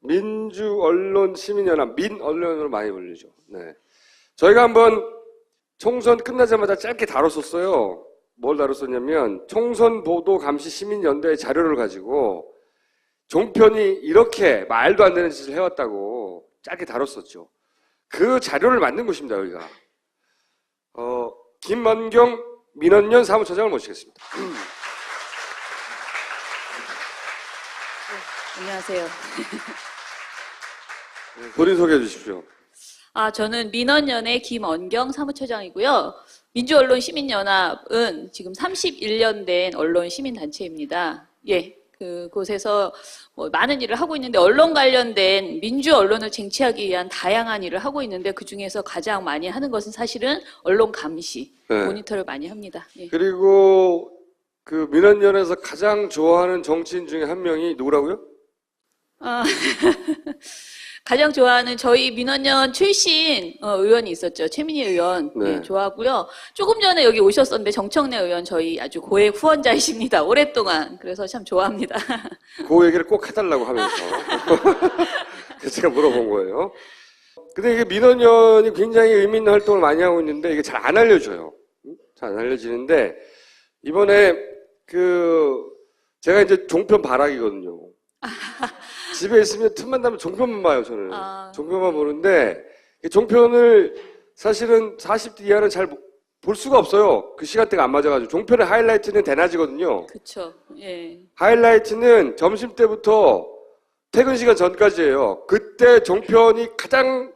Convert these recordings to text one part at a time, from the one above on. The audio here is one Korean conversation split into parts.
민주언론시민연합, 민언론으로 많이 불리죠. 네. 저희가 한번 총선 끝나자마자 짧게 다뤘었어요. 뭘 다뤘었냐면 총선보도감시시민연대의 자료를 가지고 종편이 이렇게 말도 안 되는 짓을 해왔다고 짧게 다뤘었죠. 그 자료를 만든 곳입니다, 여기가. 김원경 민원연 사무처장을 모시겠습니다. 안녕하세요. 본인 소개해 주십시오. 저는 민원연의 김원경 사무처장이고요. 민주언론 시민연합은 지금 31년 된 언론 시민단체입니다. 예, 그곳에서 많은 일을 하고 있는데 언론 관련된 민주 언론을 쟁취하기 위한 다양한 일을 하고 있는데 그 중에서 가장 많이 하는 것은 사실은 언론 감시, 네. 모니터를 많이 합니다. 예. 그리고 그 민원연에서 가장 좋아하는 정치인 중에 한 명이 누구라고요? 가장 좋아하는 저희 민원연 출신 의원이 있었죠. 최민희 의원. 네. 네, 좋아하고요. 조금 전에 여기 오셨었는데 정청래 의원 저희 아주 고액 후원자이십니다. 오랫동안. 그래서 참 좋아합니다. 그 얘기를 꼭 해달라고 하면서 그래서 제가 물어본 거예요. 근데 이게 민원연이 굉장히 의미 있는 활동을 많이 하고 있는데 이게 잘 안 알려져요. 잘 안 알려지는데 이번에 제가 이제 종편 바락이거든요. 집에 있으면 틈만 나면 종편만 봐요, 저는. 종편만 보는데, 종편을 사실은 40대 이하는 잘 볼 수가 없어요. 그 시간대가 안 맞아가지고. 종편의 하이라이트는 대낮이거든요. 그쵸. 예. 하이라이트는 점심 때부터 퇴근 시간 전까지예요. 그때 종편이 가장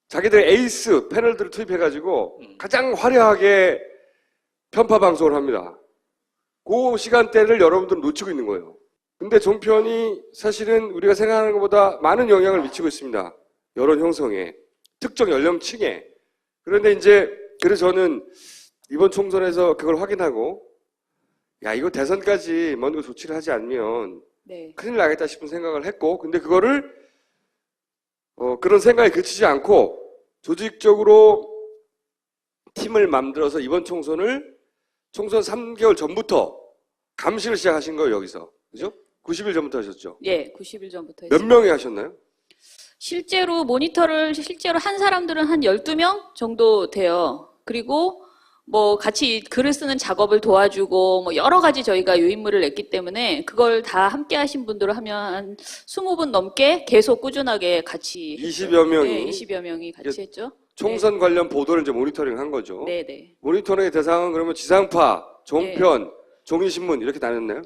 자기들의 에이스 패널들을 투입해가지고 가장 화려하게 편파 방송을 합니다. 그 시간대를 여러분들은 놓치고 있는 거예요. 근데 종편이 사실은 우리가 생각하는 것보다 많은 영향을 미치고 있습니다. 여론 형성에, 특정 연령층에. 그런데 그래서 저는 이번 총선에서 그걸 확인하고, 야, 이거 대선까지 먼저 조치를 하지 않으면 네. 큰일 나겠다 싶은 생각을 했고, 근데 그거를, 그런 생각에 그치지 않고, 조직적으로 팀을 만들어서 이번 총선 3개월 전부터 감시를 시작하신 거예요, 여기서. 그죠? 90일 전부터 하셨죠? 예, 90일 전부터 몇 명이 하셨나요? 실제로 모니터를 실제로 한 사람들은 한 12명 정도 돼요. 그리고 같이 글을 쓰는 작업을 도와주고 여러 가지 저희가 유인물을 냈기 때문에 그걸 다 함께 하신 분들을 하면 한 20분 넘게 계속 꾸준하게 같이 20여 명이. 네, 20여 명이 같이 했죠. 총선 관련 보도를 이제 모니터링 한 거죠. 네네. 모니터링의 대상은 그러면 지상파, 종편, 종이신문 이렇게 나눴나요?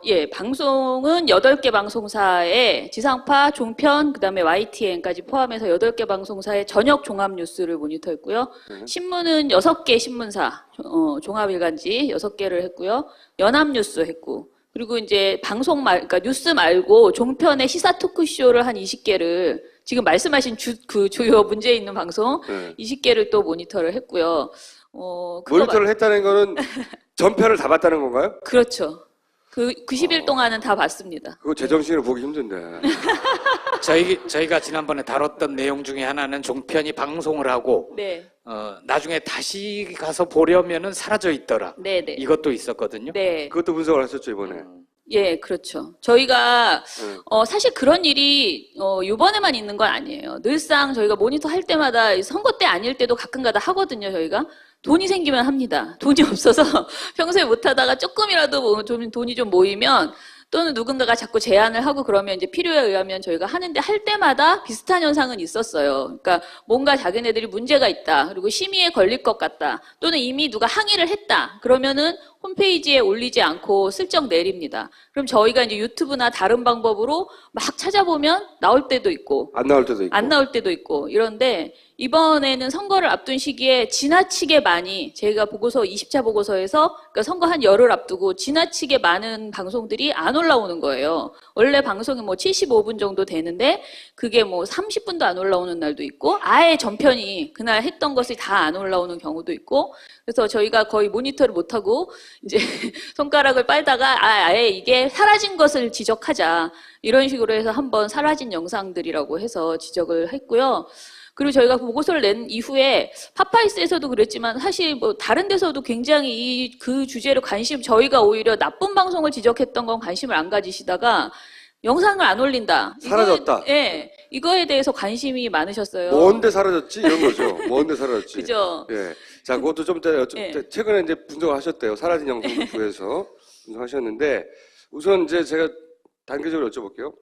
예, 방송은 8개 방송사에 지상파, 종편, 그 다음에 YTN까지 포함해서 8개 방송사의 저녁 종합 뉴스를 모니터했고요. 신문은 6개 신문사, 종합일간지 6개를 했고요. 연합뉴스 했고, 그리고 이제 그러니까 뉴스 말고 종편의 시사 토크쇼를 한 20개를 지금 말씀하신 주요 문제 있는 방송 20개를 또 모니터를 했고요. 모니터를 했다는 거는 전편을 다 봤다는 건가요? 그렇죠. 90일 동안은 다 봤습니다. 그거 제정신으로 보기 힘든데. 저희가 지난번에 다뤘던 내용 중에 하나는 종편이 방송을 하고 네. 나중에 다시 가서 보려면은 사라져 있더라. 네네. 이것도 있었거든요. 네. 그것도 분석을 하셨죠, 이번에. 예, 그렇죠. 저희가 사실 그런 일이 이번에만 있는 건 아니에요. 늘상 저희가 모니터 할 때마다 선거 때 아닐 때도 가끔가다 하거든요, 저희가. 돈이 생기면 합니다. 돈이 없어서 평소에 못 하다가 조금이라도 돈이 좀 모이면 또는 누군가가 자꾸 제안을 하고 그러면 이제 필요에 의하면 저희가 하는데 할 때마다 비슷한 현상은 있었어요. 그러니까 뭔가 자기네들이 문제가 있다. 그리고 심의에 걸릴 것 같다. 또는 이미 누가 항의를 했다. 그러면은 홈페이지에 올리지 않고 슬쩍 내립니다. 그럼 저희가 이제 유튜브나 다른 방법으로 막 찾아보면 나올 때도 있고 안 나올 때도 있고. 안 나올 때도 있고 이런데 이번에는 선거를 앞둔 시기에 지나치게 많이 저희가 보고서 20차 보고서에서 그러니까 선거 한 열흘 앞두고 지나치게 많은 방송들이 안 올라오는 거예요. 원래 방송이 75분 정도 되는데 그게 30분도 안 올라오는 날도 있고 아예 전편이 그날 했던 것이 다 안 올라오는 경우도 있고 그래서 저희가 거의 모니터를 못하고 이제 손가락을 빨다가 아예 이게 사라진 것을 지적하자 이런 식으로 해서 한번 사라진 영상들이라고 해서 지적을 했고요. 그리고 저희가 보고서를 낸 이후에 파파이스에서도 그랬지만 사실 다른 데서도 굉장히 그 주제로 저희가 오히려 나쁜 방송을 지적했던 건 관심을 안 가지시다가 영상을 안 올린다. 사라졌다. 예, 이거에 대해서 관심이 많으셨어요. 뭔데 사라졌지? 이런 거죠. 뭔데 사라졌지? 그죠? 예. 자, 그것도 좀 이따 예. 최근에 이제 분석을 하셨대요. 사라진 영상을 구해서 분석하셨는데, 우선 이제 제가 단계적으로 여쭤볼게요.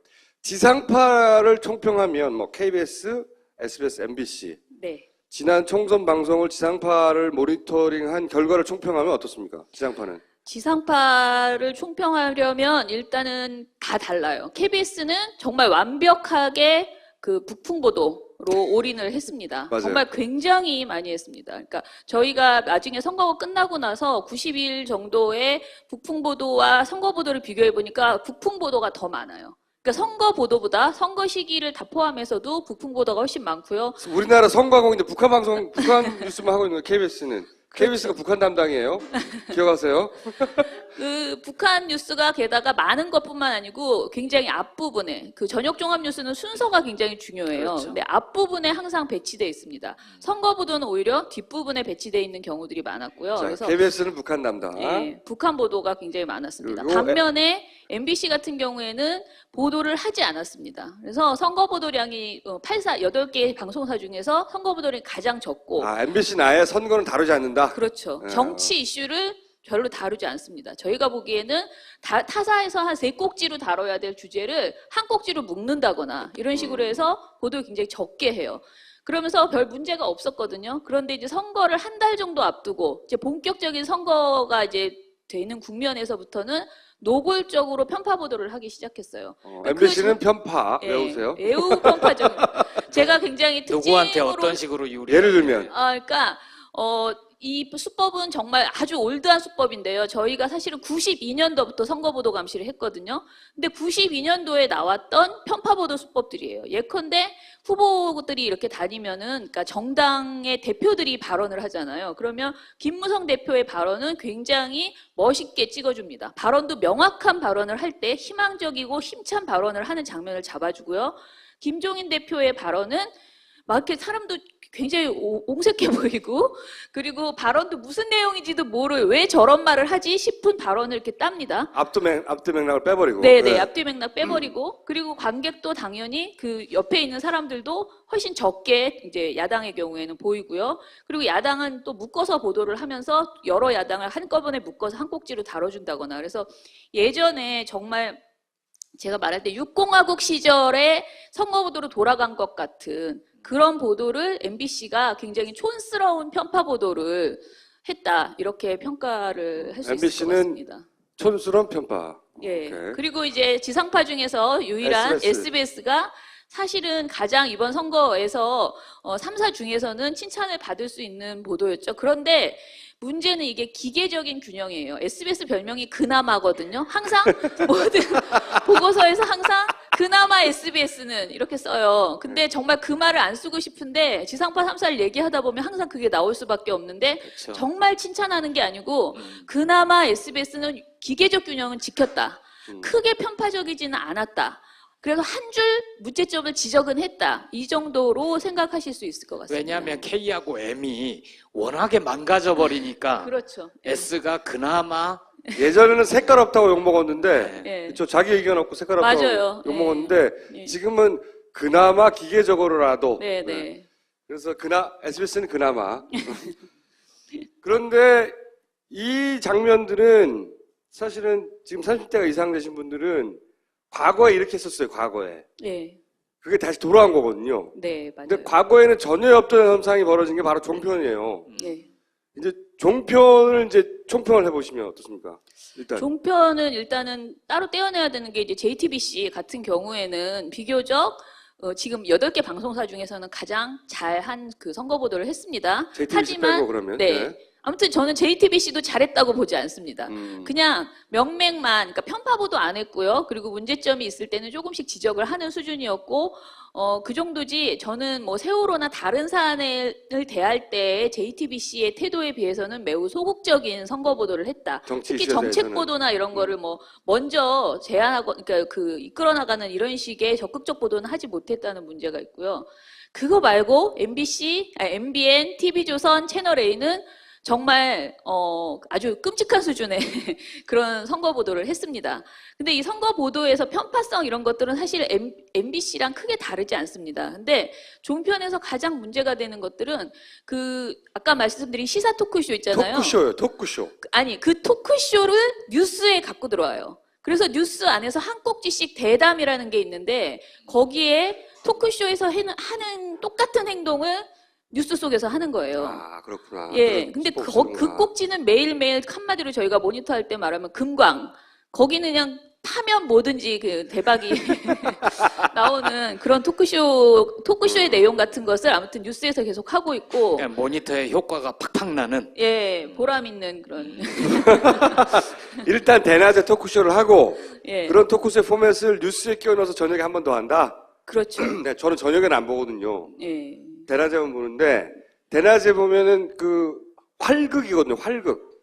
지상파를 총평하면 뭐 KBS, SBS, MBC 네. 지난 총선 방송을 지상파를 모니터링한 결과를 총평하면 어떻습니까? 지상파는 지상파를 총평하려면 일단은 다 달라요. KBS는 정말 완벽하게 그 북풍보도로 올인을 했습니다. 맞아요. 정말 굉장히 많이 했습니다. 그러니까 저희가 나중에 선거가 끝나고 나서 90일 정도의 북풍보도와 선거보도를 비교해 보니까 북풍보도가 더 많아요. 그러니까 선거보도보다 선거 시기를 다 포함해서도 북풍보도가 훨씬 많고요. 우리나라 선거하고 북한 방송, 북한 뉴스만 하고 있는 거예요. KBS는. KBS가 북한 담당이에요. 기억하세요? 그 북한 뉴스가 게다가 많은 것뿐만 아니고 굉장히 앞부분에 그 저녁 종합 뉴스는 순서가 굉장히 중요해요. 그렇죠. 근데 앞부분에 항상 배치돼 있습니다. 선거 보도는 오히려 뒷부분에 배치돼 있는 경우들이 많았고요. 자, 그래서 KBS는 북한 담당. 예, 북한 보도가 굉장히 많았습니다. 그리고 반면에 MBC 같은 경우에는 보도를 하지 않았습니다. 그래서 선거 보도량이 8개 방송사 중에서 선거 보도량이 가장 적고 아, MBC는 아예 선거는 다루지 않는다. 그렇죠. 예. 정치 이슈를 별로 다루지 않습니다. 저희가 보기에는 타사에서 한 3꼭지로 다뤄야 될 주제를 한 꼭지로 묶는다거나 이런 식으로 해서 보도를 굉장히 적게 해요. 그러면서 별 문제가 없었거든요. 그런데 이제 선거를 한 달 정도 앞두고 이제 본격적인 선거가 이제 되는 국면에서부터는 노골적으로 편파 보도를 하기 시작했어요. MBC는 편파. 예, 외우세요. 매우 편파적. 제가 굉장히 누구한테 특징으로 어떤 식으로 유리? 예를 들면 그러니까 이 수법은 정말 아주 올드한 수법인데요. 저희가 사실은 92년도부터 선거보도 감시를 했거든요. 근데 92년도에 나왔던 편파보도 수법들이에요. 예컨대 후보들이 이렇게 다니면은, 그러니까 정당의 대표들이 발언을 하잖아요. 그러면 김무성 대표의 발언은 굉장히 멋있게 찍어줍니다. 발언도 명확한 발언을 할 때 희망적이고 힘찬 발언을 하는 장면을 잡아주고요. 김종인 대표의 발언은 막 이렇게 사람도 굉장히 옹색해 보이고, 그리고 발언도 무슨 내용인지도 모르고 왜 저런 말을 하지 싶은 발언을 이렇게 땁니다. 앞뒤 맥락을 빼버리고. 네네, 네. 앞뒤 맥락 빼버리고, 그리고 관객도 당연히 그 옆에 있는 사람들도 훨씬 적게 이제 야당의 경우에는 보이고요. 그리고 야당은 또 묶어서 보도를 하면서 여러 야당을 한꺼번에 묶어서 한 꼭지로 다뤄준다거나. 그래서 예전에 정말 제가 말할 때 육공화국 시절에 선거보도로 돌아간 것 같은 그런 보도를 MBC가 굉장히 촌스러운 편파 보도를 했다, 이렇게 평가를 할 수 있을 것 MBC는 같습니다. 촌스러운 편파. 예. 오케이. 그리고 이제 지상파 중에서 유일한 SBS가 사실은 가장 이번 선거에서 3사 중에서는 칭찬을 받을 수 있는 보도였죠. 그런데 문제는 이게 기계적인 균형이에요. SBS 별명이 그나마거든요. 항상 모든 보고서에서 항상 그나마 SBS는 이렇게 써요. 근데 정말 그 말을 안 쓰고 싶은데 지상파 3사를 얘기하다 보면 항상 그게 나올 수밖에 없는데, 그렇죠. 정말 칭찬하는 게 아니고 그나마 SBS는 기계적 균형은 지켰다. 크게 편파적이지는 않았다. 그래서 한 줄 문제점을 지적은 했다. 이 정도로 생각하실 수 있을 것 같습니다. 왜냐하면 K하고 M이 워낙에 망가져 버리니까 그렇죠. S가 그나마 예전에는 색깔 없다고 욕먹었는데, 예. 그렇죠. 자기 의견 없고 색깔 없다고 맞아요. 욕먹었는데, 예. 지금은 그나마 기계적으로라도. 네네. 네. 그래서 SBS는 그나마. 그런데 이 장면들은 사실은 지금 30대가 이상 되신 분들은 과거에 이렇게 했었어요, 과거에. 네. 그게 다시 돌아온 거거든요. 네, 맞아요. 근데 과거에는 전혀 없던 현상이 벌어진 게 바로 종편이에요. 네. 이제 종편을 이제 총평을 해보시면 어떻습니까? 일단. 종편은 일단은 따로 떼어내야 되는 게 이제 JTBC 같은 경우에는 비교적 지금 8개 방송사 중에서는 가장 잘한 그 선거 보도를 했습니다. JTBC 빼고 그러면. 네. 아무튼 저는 JTBC도 잘했다고 보지 않습니다. 그냥 명맥만, 그러니까 편파 보도 안 했고요. 그리고 문제점이 있을 때는 조금씩 지적을 하는 수준이었고, 그 정도지. 저는 뭐 세월호나 다른 사안을 대할 때 JTBC의 태도에 비해서는 매우 소극적인 선거 보도를 했다. 정치 특히 이슈에 정책 대해서는. 보도나 이런 거를 뭐 먼저 제안하고, 그러니까 그 이끌어 나가는 이런 식의 적극적 보도는 하지 못했다는 문제가 있고요. 그거 말고 MBN, TV조선, 채널A는 정말 아주 끔찍한 수준의 그런 선거 보도를 했습니다. 근데 이 선거 보도에서 편파성 이런 것들은 사실 MBC랑 크게 다르지 않습니다. 근데 종편에서 가장 문제가 되는 것들은 그 아까 말씀드린 시사 토크쇼 있잖아요. 토크쇼요, 토크쇼. 아니 그 토크쇼를 뉴스에 갖고 들어와요. 그래서 뉴스 안에서 한 꼭지씩 대담이라는 게 있는데 거기에 토크쇼에서 하는 똑같은 행동을 뉴스 속에서 하는 거예요. 아, 그렇구나. 예, 근데 그 꼭지는 매일매일 한마디로 저희가 모니터할 때 말하면 금광. 거기는 그냥 파면 뭐든지 그 대박이 나오는 그런 토크쇼의 내용 같은 것을 아무튼 뉴스에서 계속 하고 있고. 그러니까 모니터의 효과가 팍팍 나는. 예, 보람 있는 그런. 일단 대낮에 토크쇼를 하고 예. 그런 토크쇼의 포맷을 뉴스에 끼워 넣어서 저녁에 한 번 더 한다? 그렇죠. 네, 저는 저녁에는 안 보거든요. 예. 대낮에만 보는데 대낮에 보면은 그 활극이거든요. 활극.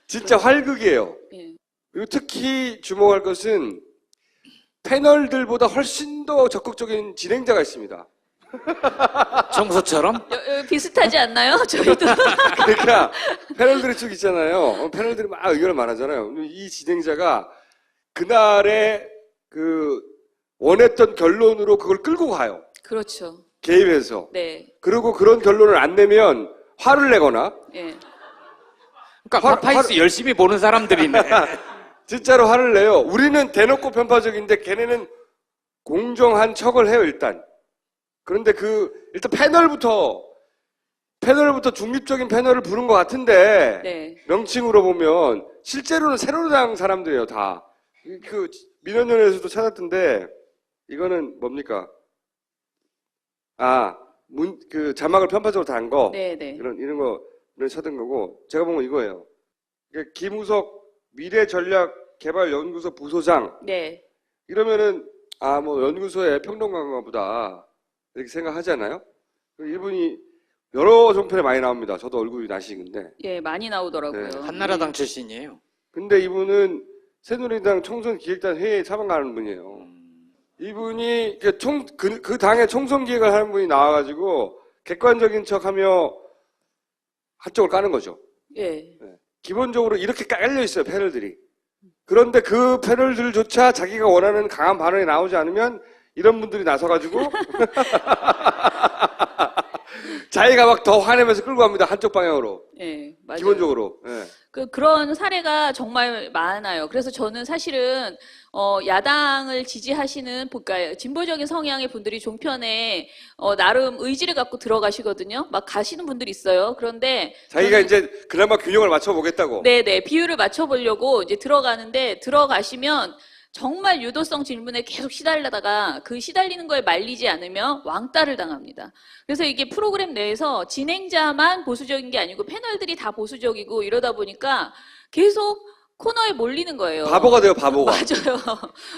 진짜 활극이에요. 예. 그리고 특히 주목할 것은 패널들보다 훨씬 더 적극적인 진행자가 있습니다. 청소처럼? 비슷하지 않나요? 저희도. 그러니까 패널들이 쭉 있잖아요. 패널들이 막 의견을 말하잖아요. 이 진행자가 그날의 그 원했던 결론으로 그걸 끌고 가요. 그렇죠. 개입해서. 네. 그리고 그런 결론을 안 내면 화를 내거나 예. 그러니까 파파이스 열심히 보는 사람들이네. 진짜로 화를 내요. 우리는 대놓고 편파적인데 걔네는 공정한 척을 해요, 일단. 그런데 일단 패널부터 중립적인 패널을 부른 것 같은데, 네. 명칭으로 보면, 실제로는 새누리당 사람들이에요, 다. 민원연에서도 찾았던데, 이거는 뭡니까? 자막을 편파적으로 단 거. 네네. 이런 거를 찾은 거고, 제가 본 건 이거예요. 김우석 미래전략개발연구소 부소장. 네. 이러면은, 뭐, 연구소의 평론가인가 보다. 이렇게 생각하잖아요? 이분이 여러 종편에 많이 나옵니다. 저도 얼굴이 나시는데. 예, 많이 나오더라고요. 네. 한나라당 출신이에요. 근데 이분은 새누리당 총선기획단 회의에 참가하는 분이에요. 이분이 그 당의 총선 기획을 하는 분이 나와가지고 객관적인 척하며 한쪽을 까는 거죠. 예. 기본적으로 이렇게 깔려 있어요, 패널들이. 그런데 그 패널들조차 자기가 원하는 강한 발언이 나오지 않으면 이런 분들이 나서가지고 자기가 막 더 화내면서 끌고 갑니다. 한쪽 방향으로. 예, 맞아요. 기본적으로. 예. 그런 사례가 정말 많아요. 그래서 저는 사실은 야당을 지지하시는 그러니까 진보적인 성향의 분들이 종편에 나름 의지를 갖고 들어가시거든요. 막 가시는 분들이 있어요. 그런데 자기가 이제 그나마 균형을 맞춰보겠다고. 네네, 비율을 맞춰보려고 이제 들어가는데 들어가시면 정말 유도성 질문에 계속 시달리다가 그 시달리는 거에 말리지 않으면 왕따를 당합니다. 그래서 이게 프로그램 내에서 진행자만 보수적인 게 아니고 패널들이 다 보수적이고 이러다 보니까 계속 코너에 몰리는 거예요. 바보가 돼요, 바보가. 맞아요.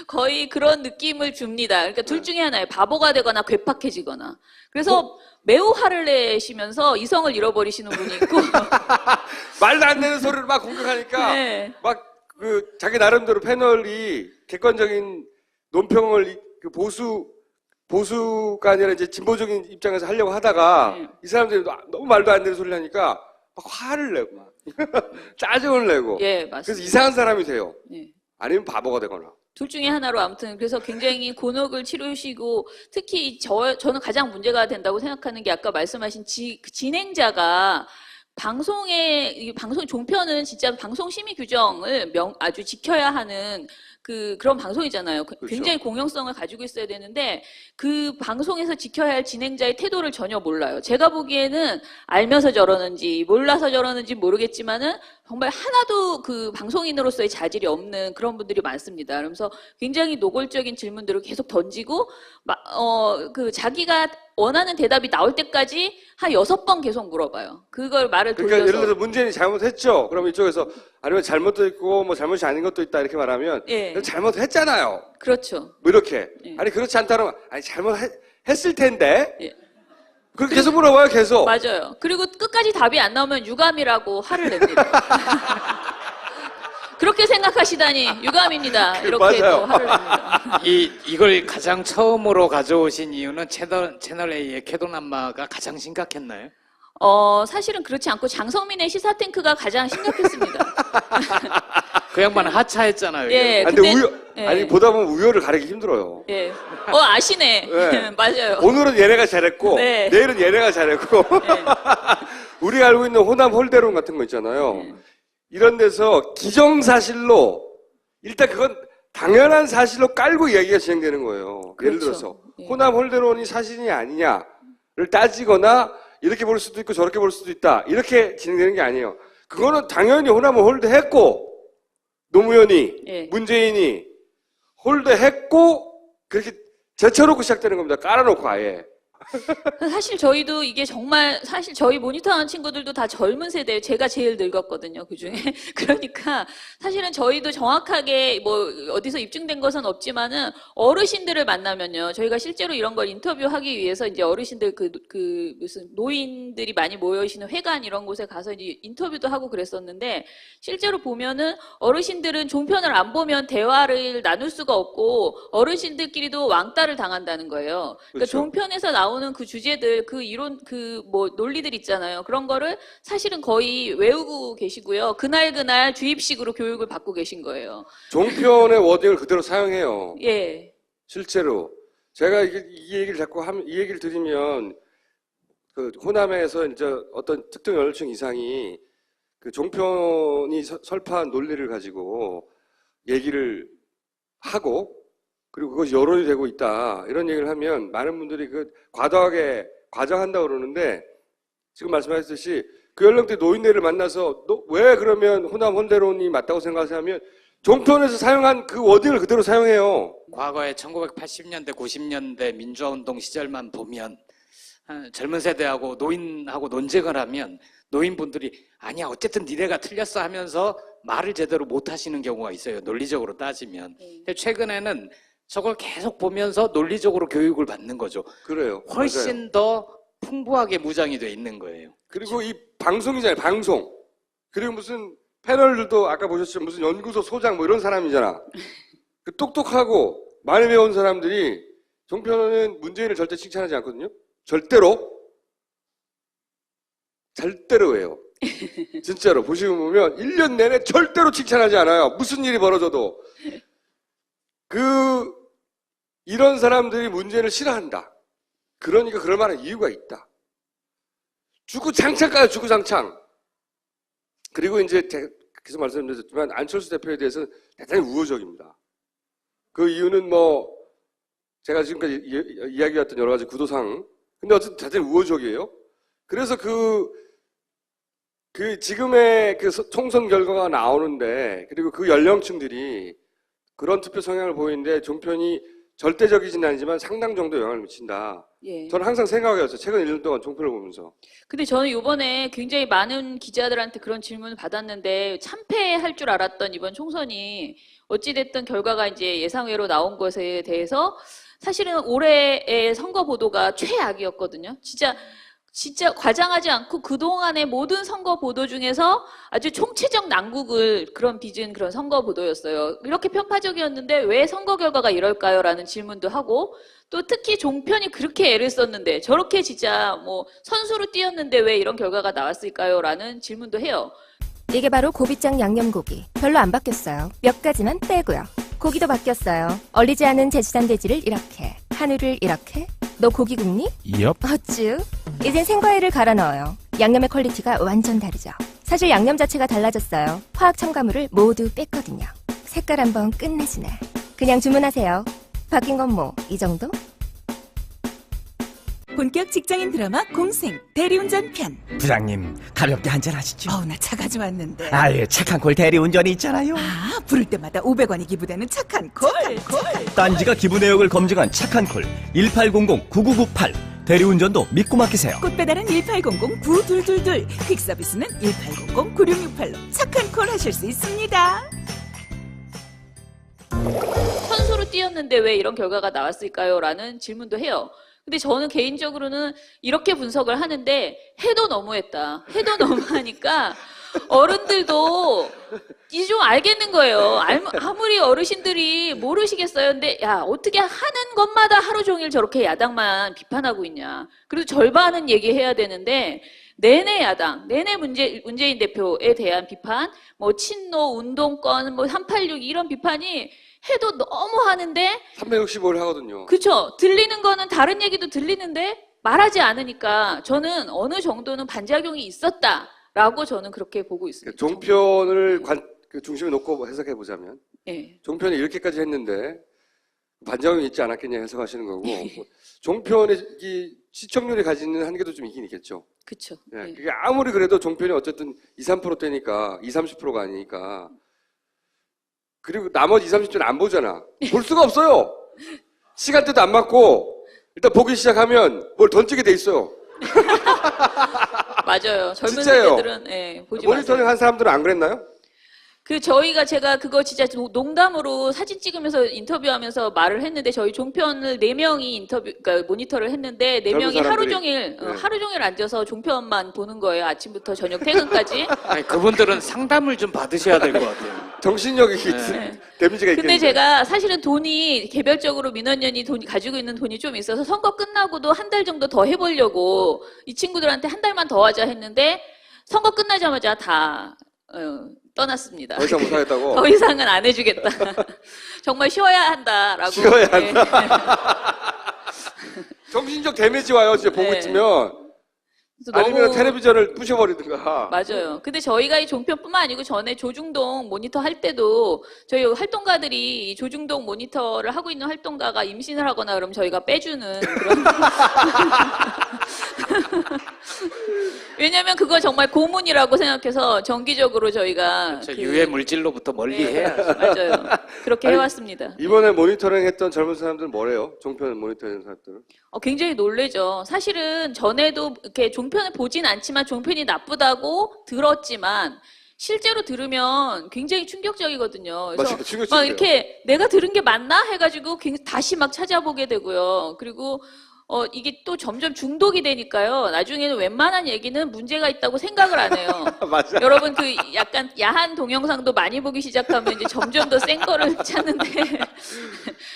거의 그런 느낌을 줍니다. 그러니까 둘 중에 하나예요. 바보가 되거나 괴팍해지거나. 그래서 매우 화를 내시면서 이성을 잃어버리시는 분이 있고 말도 안 되는 소리를 막 공격하니까 네. 막 자기 나름대로 패널이 객관적인 논평을 보수가 아니라 이제 진보적인 입장에서 하려고 하다가 네. 이 사람들이 너무 말도 안 되는 소리를 하니까 막 화를 내고 막 짜증을 내고 예, 맞습니다. 그래서 이상한 사람이 돼요. 예. 아니면 바보가 되거나. 둘 중에 하나로 아무튼 그래서 굉장히 곤혹을 치르시고 특히 저는 가장 문제가 된다고 생각하는 게 아까 말씀하신 진행자가 방송 종편은 진짜 방송 심의 규정을 아주 지켜야 하는 그런 방송이잖아요. 그렇죠. 굉장히 공영성을 가지고 있어야 되는데 그 방송에서 지켜야 할 진행자의 태도를 전혀 몰라요. 제가 보기에는 알면서 저러는지 몰라서 저러는지 모르겠지만은 정말 하나도 그 방송인으로서의 자질이 없는 그런 분들이 많습니다. 그러면서 굉장히 노골적인 질문들을 계속 던지고 자기가 원하는 대답이 나올 때까지 한 6번 계속 물어봐요. 그걸 말을 그러니까 돌려서. 예를 들어서 문재인이 잘못했죠. 그럼 이쪽에서 아니면 잘못도 있고 뭐 잘못이 아닌 것도 있다 이렇게 말하면 예. 잘못했잖아요. 그렇죠. 뭐 이렇게. 예. 아니 그렇지 않다면 아니 잘못했을 텐데. 예. 그렇게 계속 물어봐요, 계속. 맞아요. 그리고 끝까지 답이 안 나오면 유감이라고 화를 냅니다. 그렇게 생각하시다니 유감입니다. 이렇게 또 맞아요. 화를 냅니다. 이걸 가장 처음으로 가져오신 이유는 채널 A의 쾌도남마가 가장 심각했나요? 사실은 그렇지 않고 장성민의 시사 탱크가 가장 심각했습니다. 그 양반은 하차했잖아요. 예, 아니, 근데 근데- 예. 아니 보다 보면 우열을 가리기 힘들어요. 예. 아시네. 네. 맞아요. 오늘은 얘네가 잘했고 네. 내일은 얘네가 잘했고 우리가 알고 있는 호남 홀대론 같은 거 있잖아요. 네. 이런 데서 기정사실로 일단 그건 당연한 사실로 깔고 얘기가 진행되는 거예요. 예를 그렇죠. 들어서 예. 호남 홀대론이 사실이 아니냐를 따지거나 이렇게 볼 수도 있고 저렇게 볼 수도 있다 이렇게 진행되는 게 아니에요. 그거는 당연히 호남은 홀대했고 노무현이 예. 문재인이 홀대했고 그렇게 제쳐놓고 시작되는 겁니다. 깔아놓고 아예. 사실 저희도 이게 정말 사실 저희 모니터하는 친구들도 다 젊은 세대예요. 제가 제일 늙었거든요. 그중에. 그러니까 사실은 저희도 정확하게 뭐 어디서 입증된 것은 없지만은 어르신들을 만나면요. 저희가 실제로 이런 걸 인터뷰하기 위해서 이제 어르신들 그 무슨 노인들이 많이 모여 있는 회관 이런 곳에 가서 이제 인터뷰도 하고 그랬었는데 실제로 보면은 어르신들은 종편을 안 보면 대화를 나눌 수가 없고 어르신들끼리도 왕따를 당한다는 거예요. 그러니까 그렇죠. 종편에서 나오는 그 주제들, 그 이론, 그 뭐 논리들 있잖아요. 그런 거를 사실은 거의 외우고 계시고요. 그날 주입식으로 교육을 받고 계신 거예요. 종편의 워딩을 그대로 사용해요. 예. 실제로. 제가 이 얘기를 자꾸 하면, 이 얘기를 드리면, 그, 호남에서 이제 어떤 특정 연령층 이상이 그 종편이 설파한 논리를 가지고 얘기를 하고, 그리고 그것이 여론이 되고 있다. 이런 얘기를 하면 많은 분들이 그 과도하게 과장한다고 그러는데, 지금 말씀하셨듯이 그 연령대 노인네를 만나서 왜 그러면 호남 혼대론이 맞다고 생각하냐면 종편에서 사용한 그 워딩을 그대로 사용해요. 과거에 1980년대, 90년대 민주화운동 시절만 보면 젊은 세대하고 노인하고 논쟁을 하면 노인분들이 아니야 어쨌든 니네가 틀렸어 하면서 말을 제대로 못 하시는 경우가 있어요. 논리적으로 따지면. 근데 최근에는 저걸 계속 보면서 논리적으로 교육을 받는 거죠. 그래요. 훨씬 맞아요. 더 풍부하게 무장이 돼 있는 거예요. 그리고 이 방송이잖아요. 방송. 그리고 무슨 패널들도 아까 보셨지만 무슨 연구소 소장 뭐 이런 사람이잖아. 그 똑똑하고 많이 배운 사람들이 종편은 문재인을 절대 칭찬하지 않거든요. 절대로 해요. 진짜로 보시면 보면 1년 내내 절대로 칭찬하지 않아요. 무슨 일이 벌어져도. 이런 사람들이 문재인을 싫어한다. 그러니까 그럴 만한 이유가 있다. 주구장창까지 주구장창. 그리고 이제 계속 말씀드렸지만 안철수 대표에 대해서는 대단히 우호적입니다. 그 이유는 뭐 제가 지금까지 이야기했던 여러 가지 구도상 근데 어쨌든 대단히 우호적이에요. 그래서 지금의 그 총선 결과가 나오는데 그리고 그 연령층들이 그런 투표 성향을 보이는데 종편이 절대적이진 아니지만 상당 정도 영향을 미친다. 예. 저는 항상 생각해왔어요. 최근 1년 동안 종편을 보면서. 근데 저는 이번에 굉장히 많은 기자들한테 그런 질문을 받았는데 참패할 줄 알았던 이번 총선이 어찌됐든 결과가 이제 예상외로 나온 것에 대해서 사실은 올해의 선거 보도가 최악이었거든요. 진짜 과장하지 않고 그동안의 모든 선거 보도 중에서 아주 총체적 난국을 빚은 그런 선거 보도였어요. 이렇게 편파적이었는데 왜 선거 결과가 이럴까요? 라는 질문도 하고 또 특히 종편이 그렇게 애를 썼는데 저렇게 진짜 뭐 선수로 뛰었는데 왜 이런 결과가 나왔을까요? 라는 질문도 해요. 이게 바로 고비장 양념고기. 별로 안 바뀌었어요. 몇 가지만 빼고요. 고기도 바뀌었어요. 얼리지 않은 제주산 돼지를 이렇게, 한우를 이렇게. 너 고기 굽니? 엽. 어쭈? 이젠 생과일을 갈아 넣어요. 양념의 퀄리티가 완전 다르죠. 사실 양념 자체가 달라졌어요. 화학 첨가물을 모두 뺐거든요. 색깔 한번 끝내주네. 그냥 주문하세요. 바뀐 건 뭐 이 정도? 본격 직장인 드라마 공생 대리운전 편. 부장님 가볍게 한잔 하시죠. 나 차 가져왔는데. 아예 착한 콜 대리운전이 있잖아요. 부를 때마다 500원이 기부되는 착한 콜. 딴지가 기부 내역을 검증한 착한 콜 1800-9998 대리운전도 믿고 맡기세요. 꽃 배달은 1800-9222. 퀵 서비스는 1800-9668로 착한 콜 하실 수 있습니다. 선수로 뛰었는데 왜 이런 결과가 나왔을까요? 라는 질문도 해요. 근데 저는 개인적으로는 이렇게 분석을 하는데 해도 너무했다. 해도 너무하니까 어른들도 이제 좀 알겠는 거예요. 아무리 어르신들이 모르시겠어요. 근데 야 어떻게 하는 것마다 하루 종일 저렇게 야당만 비판하고 있냐. 그래도 절반은 얘기해야 되는데 내내 야당, 내내 문재인 대표에 대한 비판, 뭐 친노, 운동권, 뭐 386 이런 비판이 해도 너무 하는데 365일 하거든요. 그쵸. 들리는 거는 다른 얘기도 들리는데 말하지 않으니까 저는 어느 정도는 반작용이 있었다라고 저는 그렇게 보고 있습니다. 종편을 그 중심에 놓고 해석해 보자면 예. 종편이 이렇게까지 했는데 반작용이 있지 않았겠냐 해석하시는 거고 종편의 이 시청률이 가지는 한계도 좀 있긴 있겠죠. 그쵸. 네, 예. 그게 아무리 그래도 종편이 어쨌든 2~3%대니까 20~30%가 아니니까 그리고 나머지 20~30%는 안 보잖아. 볼 수가 없어요. 시간대도 안 맞고 일단 보기 시작하면 뭘 던지게 돼 있어요. 맞아요. 젊은 진짜예요. 세대들은 예, 보지 모니터링 마세요. 한 사람들은 안 그랬나요? 제가 그거 진짜 농담으로 사진 찍으면서 인터뷰하면서 말을 했는데 저희 종편을 4명이 그러니까 모니터를 했는데 젊은 4명이 하루 사람들이. 종일 네. 하루 종일 앉아서 종편만 보는 거예요. 아침부터 저녁 퇴근까지. 아니, 그분들은 상담을 좀 받으셔야 될 것 같아요. 정신력이 네. 데미지가 있겠는데. 근데 제가 사실은 돈이 개별적으로 민원연이 가지고 있는 돈이 좀 있어서 선거 끝나고도 한 달 정도 더 해보려고 이 친구들한테 한 달만 더 하자 했는데 선거 끝나자마자 다 떠났습니다. 더 이상 못하겠다고? 더 이상은 안 해주겠다. 정말 쉬어야 한다라고. 쉬어야 네. 정신적 데미지 와요. 진짜 보고 네. 있으면. 그래서 아니면 너무- 텔레비전을 부셔버리든가. 맞아요. 근데 저희가 이 종편뿐만 아니고 전에 조중동 모니터 할 때도 저희 활동가들이 이 조중동 모니터를 하고 있는 활동가가 임신을 하거나 그러면 저희가 빼주는 그런. 왜냐면 그거 정말 고문이라고 생각해서 정기적으로 저희가 저 그- 유해 물질로부터 멀리 네, 해야죠. 맞아요. 그렇게 아니, 해왔습니다. 이번에 모니터링 했던 젊은 사람들은 뭐래요? 종편 모니터링 사람들은? 굉장히 놀래죠. 사실은 전에도 이렇게 종편을 보진 않지만 종편이 나쁘다고 들었지만 실제로 들으면 굉장히 충격적이거든요. 그래서 맞아요. 충격적이에요. 막 이렇게 내가 들은 게 맞나 해가지고 다시 막 찾아보게 되고요. 그리고 이게 또 점점 중독이 되니까요. 나중에는 웬만한 얘기는 문제가 있다고 생각을 안 해요. 맞아. 여러분 그 약간 야한 동영상도 많이 보기 시작하면 이제 점점 더 센 거를 찾는데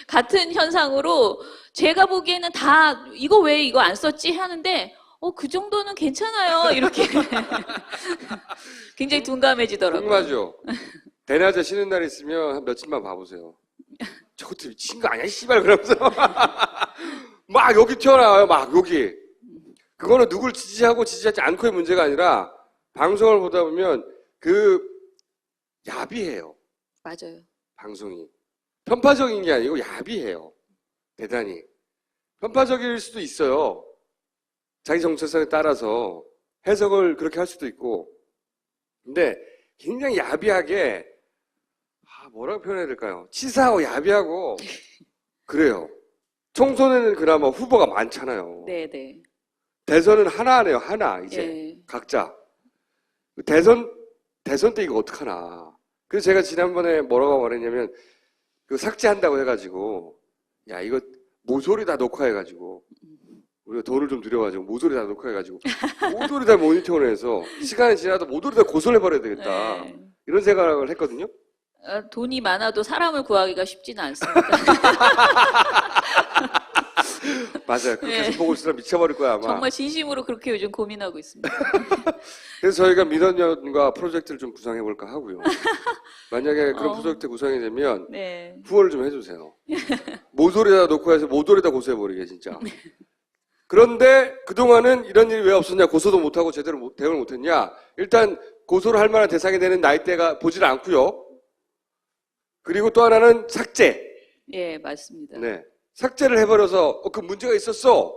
같은 현상으로 제가 보기에는 다 이거 왜 이거 안 썼지 하는데 그 정도는 괜찮아요. 이렇게 굉장히 둔감해지더라고요. 궁금하죠? 대낮에 쉬는 날 있으면 한 며칠만 봐보세요. 저것도 미친 거 아니야? 씨발 그러면서 막 여기 튀어나와요. 막 여기. 그거는 누굴 지지하고 지지하지 않고의 문제가 아니라 방송을 보다 보면 야비해요. 맞아요. 방송이. 편파적인 게 아니고 야비해요. 대단히. 편파적일 수도 있어요. 자기 정체성에 따라서 해석을 그렇게 할 수도 있고. 근데 굉장히 야비하게, 뭐라고 표현해야 될까요? 치사하고 야비하고, 그래요. 총선에는 그나마 후보가 많잖아요. 네네. 대선은 하나네요, 하나, 이제. 예. 각자. 대선 때 이거 어떡하나. 그래서 제가 지난번에 뭐라고 말했냐면, 삭제한다고 해가지고, 야, 이거 모조리 다 녹화해가지고, 우리가 돈을 좀 들여가지고, 모조리 다 녹화해가지고, 모조리 다 모니터를 해서, 시간이 지나도 모조리 다 고소를 해버려야 되겠다. 네. 이런 생각을 했거든요. 돈이 많아도 사람을 구하기가 쉽지는 않습니다. 맞아요. 그렇게 해서 네. 보고 있으면 미쳐버릴 거야, 아마. 정말 진심으로 그렇게 요즘 고민하고 있습니다. 그래서 저희가 민원연과 프로젝트를 좀 구상해볼까 하고요. 만약에 그런 프로젝트 구성이 되면, 네. 후원을 좀 해주세요. 모조리에다 놓고 해서 모조리에다 고소해버리게, 진짜. 그런데 그동안은 이런 일이 왜 없었냐, 고소도 못하고 제대로 대응을 못했냐. 일단 고소를 할 만한 대상이 되는 나이대가 보질 않고요. 그리고 또 하나는 삭제. 예, 맞습니다. 네. 삭제를 해버려서 그 문제가 있었어.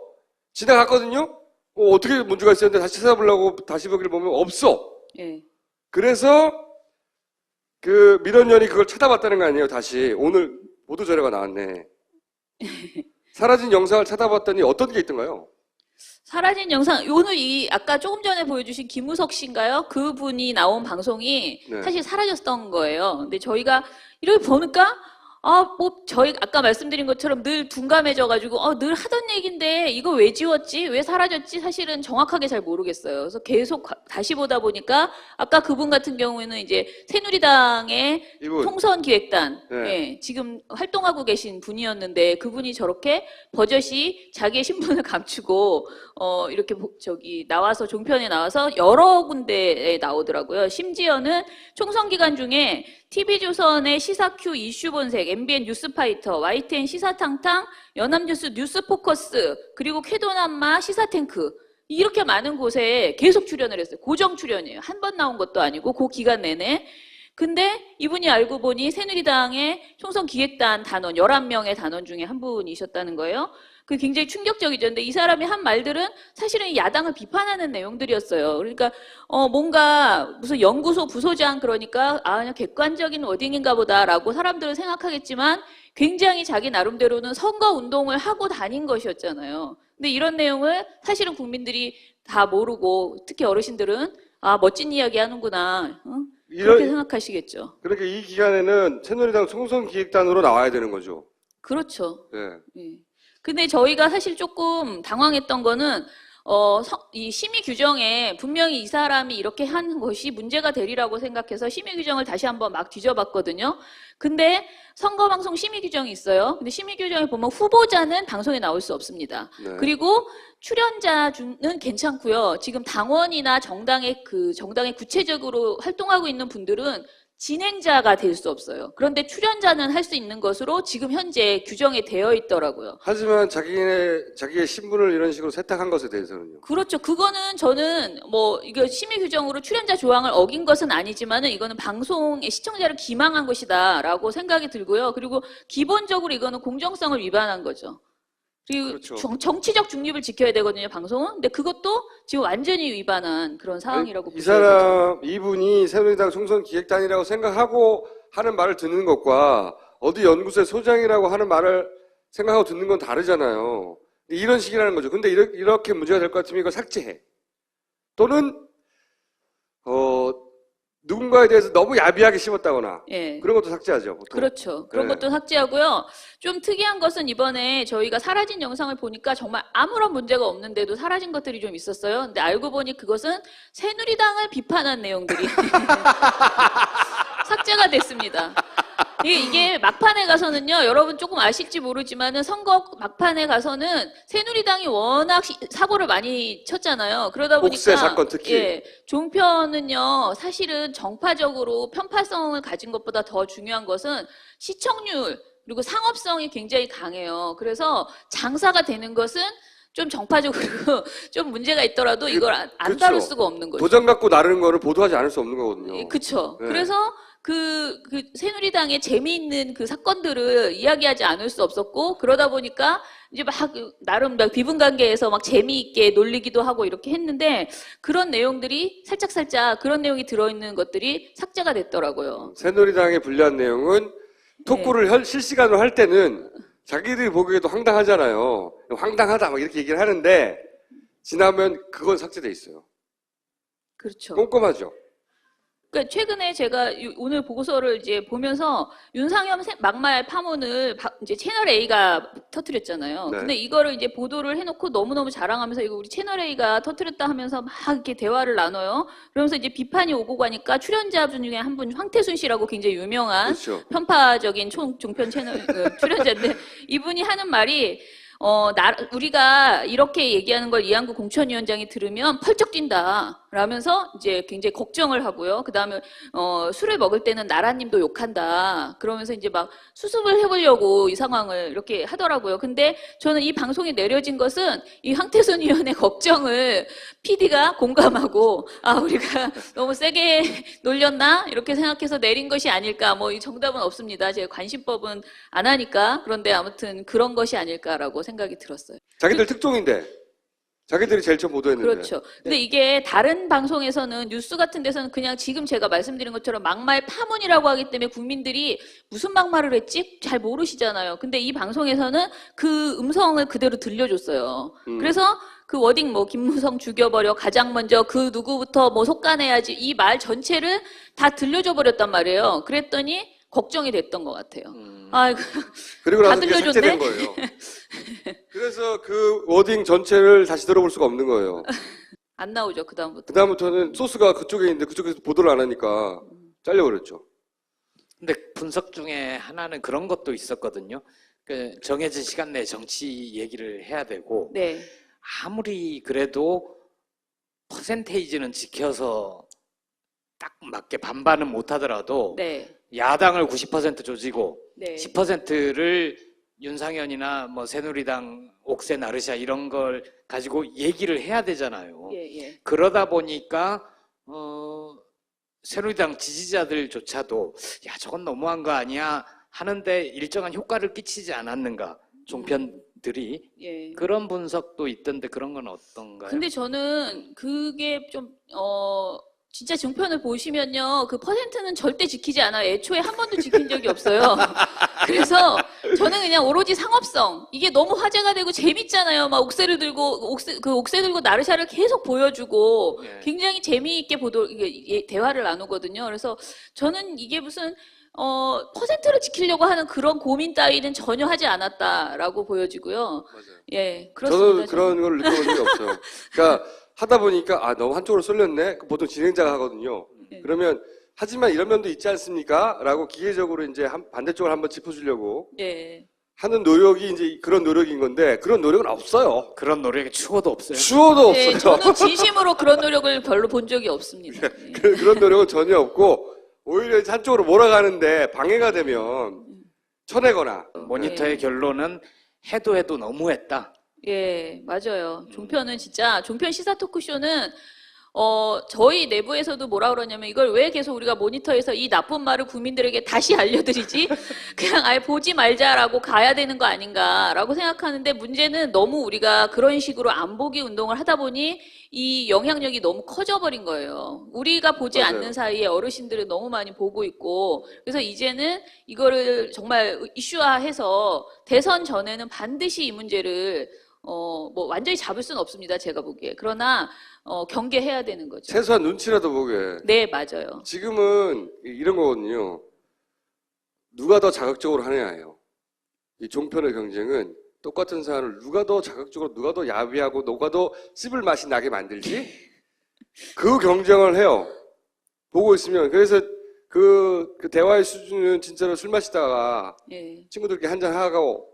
지나갔거든요. 어떻게 문제가 있었는데 다시 찾아보려고 다시 보기를 보면 없어. 예. 그래서 그 민원연이 그걸 찾아봤다는 거 아니에요. 다시 오늘 보도 자료가 나왔네. 사라진 영상을 찾아봤더니 어떤 게 있던가요? 사라진 영상, 오늘 아까 조금 전에 보여주신 김우석 씨인가요? 그분이 나온 방송이 네. 사실 사라졌던 거예요. 근데 저희가 이렇게 보니까, 저희 아까 말씀드린 것처럼 늘 둔감해져가지고, 늘 하던 얘기인데 이거 왜 지웠지? 왜 사라졌지? 사실은 정확하게 잘 모르겠어요. 그래서 계속 다시 보다 보니까 아까 그분 같은 경우에는 이제 새누리당의 이분. 총선기획단, 네. 예, 지금 활동하고 계신 분이었는데 그분이 저렇게 버젓이 자기의 신분을 감추고, 이렇게 나와서 종편에 나와서 여러 군데에 나오더라고요. 심지어는 총선 기간 중에 TV조선의 시사큐 이슈 본색, MBN 뉴스파이터, YTN 시사탕탕, 연합뉴스 뉴스포커스, 그리고 쾌도남마 시사탱크 이렇게 많은 곳에 계속 출연을 했어요. 고정 출연이에요. 한 번 나온 것도 아니고 그 기간 내내. 근데 이분이 알고 보니 새누리당의 총선 기획단 단원 11명의 단원 중에 한 분이셨다는 거예요. 그 굉장히 충격적이죠. 근데 이 사람이 한 말들은 사실은 야당을 비판하는 내용들이었어요. 그러니까 뭔가 무슨 연구소 부소장 그러니까 그냥 객관적인 워딩인가 보다라고 사람들은 생각하겠지만 굉장히 자기 나름대로는 선거 운동을 하고 다닌 것이었잖아요. 근데 이런 내용을 사실은 국민들이 다 모르고 특히 어르신들은 멋진 이야기 하는구나. 그렇게 생각하시겠죠. 그러니까 이 기간에는 새누리당 총선 기획단으로 나와야 되는 거죠. 그렇죠. 네. 예. 근데 저희가 사실 조금 당황했던 거는 이 심의 규정에 분명히 이 사람이 이렇게 한 것이 문제가 되리라고 생각해서 심의 규정을 다시 한번 막 뒤져봤거든요. 근데 선거방송 심의 규정이 있어요. 근데 심의 규정에 보면 후보자는 방송에 나올 수 없습니다. 네. 그리고 출연자는 괜찮고요. 지금 당원이나 정당에 구체적으로 활동하고 있는 분들은 진행자가 될 수 없어요. 그런데 출연자는 할 수 있는 것으로 지금 현재 규정에 되어 있더라고요. 하지만 자기의 신분을 이런 식으로 세탁한 것에 대해서는요. 그렇죠. 그거는 저는 이거 심의 규정으로 출연자 조항을 어긴 것은 아니지만은 이거는 방송의 시청자를 기망한 것이다라고 생각이 들고요. 그리고 기본적으로 이거는 공정성을 위반한 거죠. 그리고 그렇죠. 정치적 중립을 지켜야 되거든요, 방송은. 근데 그것도 지금 완전히 위반한 그런 상황이라고 이 보셔야 되죠. 이분이 새누리당 총선 기획단이라고 생각하고 하는 말을 듣는 것과 어디 연구소의 소장이라고 하는 말을 생각하고 듣는 건 다르잖아요. 이런 식이라는 거죠. 근데 이렇게 문제가 될 것 같으면 이거 삭제해. 또는, 누군가에 대해서 너무 야비하게 심었다거나. 예. 그런 것도 삭제하죠. 보통. 그렇죠. 그런 네. 것도 삭제하고요. 좀 특이한 것은 이번에 저희가 사라진 영상을 보니까 정말 아무런 문제가 없는데도 사라진 것들이 좀 있었어요. 근데 알고 보니 그것은 새누리당을 비판한 내용들이 삭제가 됐습니다. 이게 막판에 가서는요, 여러분 조금 아실지 모르지만은 선거 막판에 가서는 새누리당이 워낙 사고를 많이 쳤잖아요. 그러다 보니까 복세 사건 특히. 예, 종편은요, 사실은 정파적으로 편파성을 가진 것보다 더 중요한 것은 시청률 그리고 상업성이 굉장히 강해요. 그래서 장사가 되는 것은 좀 정파적으로 좀 문제가 있더라도 이걸 안 그렇죠. 다룰 수가 없는 거죠. 도장 갖고 나르는 거를 보도하지 않을 수 없는 거거든요. 그렇죠. 네. 그래서 그 새누리당의 재미있는 그 사건들을 이야기하지 않을 수 없었고 그러다 보니까 이제 막 나름 막 비분관계에서 막 재미있게 놀리기도 하고 이렇게 했는데 그런 내용들이 살짝 그런 내용이 들어있는 것들이 삭제가 됐더라고요. 새누리당의 불리한 내용은 토크를 실시간으로 할 때는 자기들이 보기에도 황당하잖아요. 황당하다 막 이렇게 얘기를 하는데 지나면 그건 삭제돼 있어요. 그렇죠. 꼼꼼하죠. 그러니까 최근에 제가 오늘 보고서를 이제 보면서 윤상현 막말 파문을 이제 채널 A가 터뜨렸잖아요. 네. 근데 이거를 이제 보도를 해놓고 너무너무 자랑하면서 이거 우리 채널 A가 터뜨렸다 하면서 막 이렇게 대화를 나눠요. 그러면서 이제 비판이 오고 가니까 출연자분 중에 한 분 황태순 씨라고 굉장히 유명한 그렇죠. 편파적인 종편 채널 출연자인데 이분이 하는 말이 우리가 이렇게 얘기하는 걸 이한구 공천위원장이 들으면 펄쩍 뛴다. 라면서 이제 굉장히 걱정을 하고요. 그 다음에, 술을 먹을 때는 나라님도 욕한다. 그러면서 이제 막 수습을 해보려고 이 상황을 이렇게 하더라고요. 근데 저는 이 방송에 내려진 것은 이 황태순 의원의 걱정을 PD가 공감하고, 우리가 너무 세게 놀렸나? 이렇게 생각해서 내린 것이 아닐까. 이 정답은 없습니다. 제가 관심법은 안 하니까. 그런데 아무튼 그런 것이 아닐까라고 생각이 들었어요. 자기들 특종인데. 자기들이 제일 처음 보도했는데. 그렇죠. 근데 이게 다른 방송에서는 뉴스 같은 데서는 그냥 지금 제가 말씀드린 것처럼 막말 파문이라고 하기 때문에 국민들이 무슨 막말을 했지? 잘 모르시잖아요. 근데 이 방송에서는 그 음성을 그대로 들려줬어요. 그래서 그 워딩 김무성 죽여버려 가장 먼저 그 누구부터 속간해야지 이 말 전체를 다 들려줘 버렸단 말이에요. 그랬더니 걱정이 됐던 것 같아요. 아이고, 그리고 나서 다 그게 들려줬네? 삭제된 거예요. 그래서 그 워딩 전체를 다시 들어볼 수가 없는 거예요. 안 나오죠, 그다음부터. 그다음부터는 소스가 그쪽에 있는데 그쪽에서 보도를 안 하니까 잘려버렸죠. 근데 분석 중에 하나는 그런 것도 있었거든요. 그 정해진 시간 내에 정치 얘기를 해야 되고 네. 아무리 그래도 퍼센테이지는 지켜서 딱 맞게 반반은 못하더라도 네. 야당을 90% 조지고 네. 10%를 윤상현이나 뭐 새누리당, 옥새 나르샤 이런 걸 가지고 얘기를 해야 되잖아요. 예, 예. 그러다 보니까 새누리당 지지자들조차도 야 저건 너무한 거 아니야 하는데 일정한 효과를 끼치지 않았는가 종편들이 예. 그런 분석도 있던데 그런 건 어떤가요? 근데 저는 그게 좀, 진짜 종편을 보시면요. 그 퍼센트는 절대 지키지 않아요. 애초에 한 번도 지킨 적이 없어요. 그래서 저는 그냥 오로지 상업성. 이게 너무 화제가 되고 재밌잖아요. 막 옥새를 들고, 옥새 들고 나르샤를 계속 보여주고 네. 굉장히 재미있게 대화를 나누거든요. 그래서 저는 이게 무슨, 퍼센트를 지키려고 하는 그런 고민 따위는 전혀 하지 않았다라고 보여지고요. 맞아요. 예, 그렇습니다. 저는 그런 걸 느껴본 적이 없어요. 그러니까 하다 보니까 아 너무 한쪽으로 쏠렸네. 보통 진행자가 하거든요. 네. 그러면 하지만 이런 면도 있지 않습니까? 라고 기계적으로 이제 반대쪽을 한번 짚어주려고 예. 하는 노력이 이제 그런 노력인 건데 그런 노력은 없어요. 그런 노력에 추호도 없어요. 추호도 네, 없어요. 저는 진심으로 그런 노력을 별로 본 적이 없습니다. 예. 그런 노력은 전혀 없고 오히려 이제 한쪽으로 몰아가는데 방해가 되면 쳐내거나 모니터의 결론은 해도 너무했다. 예, 맞아요. 종편은 진짜, 종편 시사 토크쇼는, 저희 내부에서도 뭐라 그러냐면 이걸 왜 계속 우리가 모니터에서 이 나쁜 말을 국민들에게 다시 알려드리지? 그냥 아예 보지 말자라고 가야 되는 거 아닌가라고 생각하는데 문제는 너무 우리가 그런 식으로 안 보기 운동을 하다 보니 이 영향력이 너무 커져버린 거예요. 우리가 보지 맞아요. 않는 사이에 어르신들은 너무 많이 보고 있고 그래서 이제는 이거를 정말 이슈화해서 대선 전에는 반드시 이 문제를 뭐 완전히 잡을 수는 없습니다. 제가 보기에. 그러나 경계해야 되는 거죠. 최소한 눈치라도 보게. 네, 맞아요. 지금은 이런 거거든요. 누가 더 자극적으로 하느냐예요. 이 종편의 경쟁은 똑같은 사안을 누가 더 자극적으로, 누가 더 야비하고, 누가 더 씹을 맛이 나게 만들지? 그 경쟁을 해요. 보고 있으면. 그래서 그 대화의 수준은 진짜로 술 마시다가 예. 친구들끼리 한잔 하고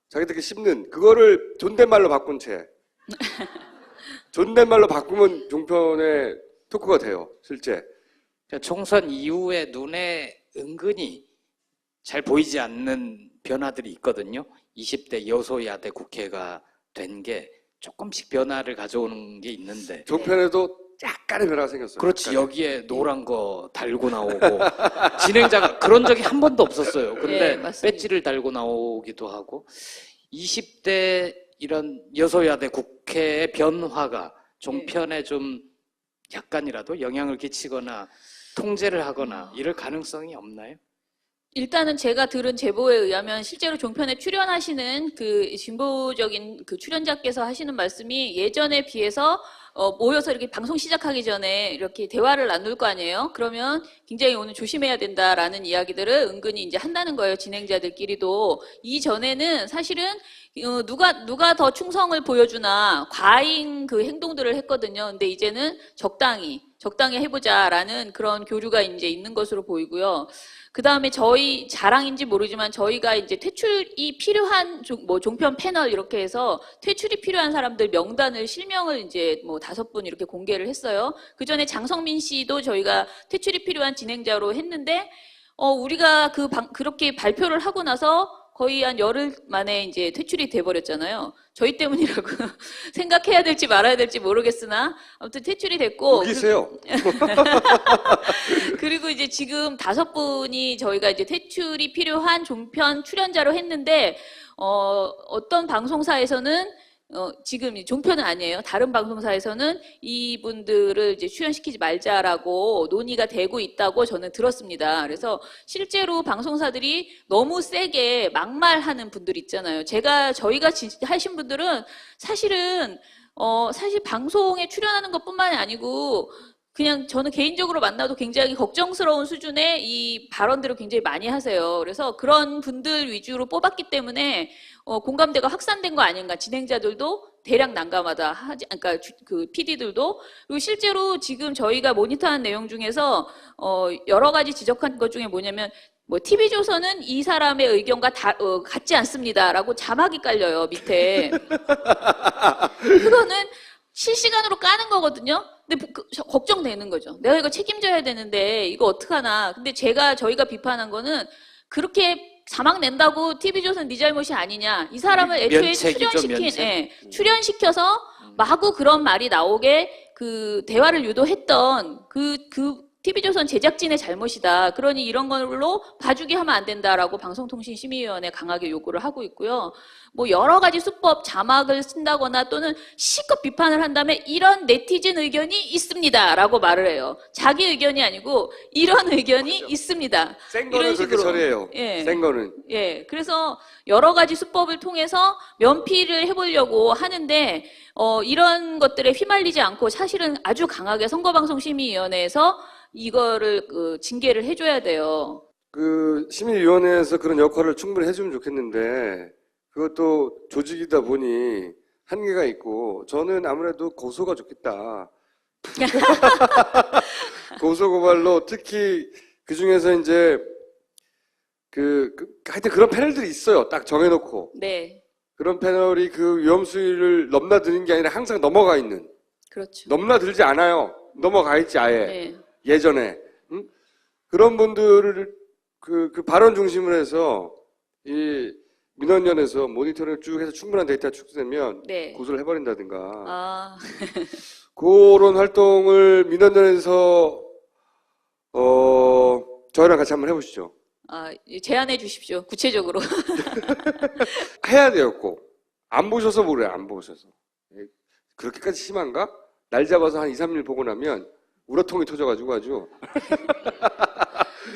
자기들끼리 씹는 그거를 존댓말로 바꾼 채. 존댓말로 바꾸면 종편의 토크가 돼요. 실제. 총선 이후에 눈에 은근히 잘 보이지 않는 변화들이 있거든요. 20대 여소야대 국회가 된 게 조금씩 변화를 가져오는 게 있는데 종편에도 약간의 변화가 생겼어요. 그렇지 약간의. 여기에 노란 거 달고 나오고 진행자가 그런 적이 한 번도 없었어요. 근데 예, 맞습니다. 배지를 달고 나오기도 하고 20대 이런 여소야대 국회의 변화가 종편에 좀 약간이라도 영향을 끼치거나 통제를 하거나 이럴 가능성이 없나요? 일단은 제가 들은 제보에 의하면 실제로 종편에 출연하시는 그 진보적인 그 출연자께서 하시는 말씀이 예전에 비해서 모여서 이렇게 방송 시작하기 전에 이렇게 대화를 나눌 거 아니에요? 그러면 굉장히 오늘 조심해야 된다라는 이야기들을 은근히 이제 한다는 거예요. 진행자들끼리도. 이전에는 사실은 누가 더 충성을 보여주나 과잉 그 행동들을 했거든요. 근데 이제는 적당히 해보자라는 그런 교류가 이제 있는 것으로 보이고요. 그 다음에 저희 자랑인지 모르지만 저희가 이제 퇴출이 필요한 종편 패널 이렇게 해서 퇴출이 필요한 사람들 명단을 실명을 이제 뭐 5분 이렇게 공개를 했어요. 그 전에 장성민 씨도 저희가 퇴출이 필요한 진행자로 했는데, 우리가 그렇게 발표를 하고 나서 거의 한 열흘 만에 이제 퇴출이 돼버렸잖아요. 저희 때문이라고 생각해야 될지 말아야 될지 모르겠으나 아무튼 퇴출이 됐고. 우기세요. 그리고 이제 지금 5분이 저희가 이제 퇴출이 필요한 종편 출연자로 했는데, 어떤 방송사에서는 지금 종편은 아니에요. 다른 방송사에서는 이분들을 이제 출연시키지 말자라고 논의가 되고 있다고 저는 들었습니다. 그래서 실제로 방송사들이 너무 세게 막말하는 분들 있잖아요. 저희가 하신 분들은 사실 방송에 출연하는 것뿐만이 아니고 그냥 저는 개인적으로 만나도 굉장히 걱정스러운 수준의 이 발언들을 굉장히 많이 하세요. 그래서 그런 분들 위주로 뽑았기 때문에 공감대가 확산된 거 아닌가. 진행자들도 대략 난감하다. 그러니까 그 PD들도. 그리고 실제로 지금 저희가 모니터한 내용 중에서 여러 가지 지적한 것 중에 뭐냐면 뭐 TV조선은 이 사람의 의견과 같지 않습니다라고 자막이 깔려요 밑에. 그거는 실시간으로 까는 거거든요. 근데 걱정되는 거죠. 내가 이거 책임져야 되는데 이거 어떡하나. 근데 저희가 비판한 거는 그렇게 자막 낸다고 TV조선 네 잘못이 아니냐. 이 사람을 애초에 면책이죠, 면책. 출연시켜서 마구 그런 말이 나오게 그 대화를 유도했던 그 TV조선 제작진의 잘못이다. 그러니 이런 걸로 봐주기 하면 안 된다라고 방송통신심의위원회 강하게 요구를 하고 있고요. 뭐 여러 가지 수법, 자막을 쓴다거나 또는 실컷 비판을 한 다음에 이런 네티즌 의견이 있습니다라고 말을 해요. 자기 의견이 아니고 이런 의견이 있습니다. 센 거는 그렇게 처리해요. 예. 센 거는. 예. 그래서 여러 가지 수법을 통해서 면피를 해보려고 하는데 이런 것들에 휘말리지 않고 사실은 아주 강하게 선거방송심의위원회에서 이거를 징계를 해줘야 돼요. 그 심의위원회에서 그런 역할을 충분히 해주면 좋겠는데 그것도 조직이다 보니 한계가 있고 저는 아무래도 고소가 좋겠다. 고소고발로 특히 그 중에서 이제 하여튼 그런 패널들이 있어요. 딱 정해놓고 네. 그런 패널이 그 위험 수위를 넘나드는 게 아니라 항상 넘어가 있는. 그렇죠. 넘나들지 않아요. 넘어가 있지 아예. 네. 예전에. 응? 그런 분들을 그 발언 중심으로 해서 이 민원연에서 모니터링을 쭉 해서 충분한 데이터가 축소되면 네. 고소를 해버린다든가 아, 그런 활동을 민원연에서 저희랑 같이 한번 해보시죠. 제안해 주십시오. 구체적으로. 해야 돼요, 꼭. 안 보셔서 모르요, 안 보셔서. 그렇게까지 심한가? 날 잡아서 한 2, 3일 보고 나면 우라통이 터져가지고 아주.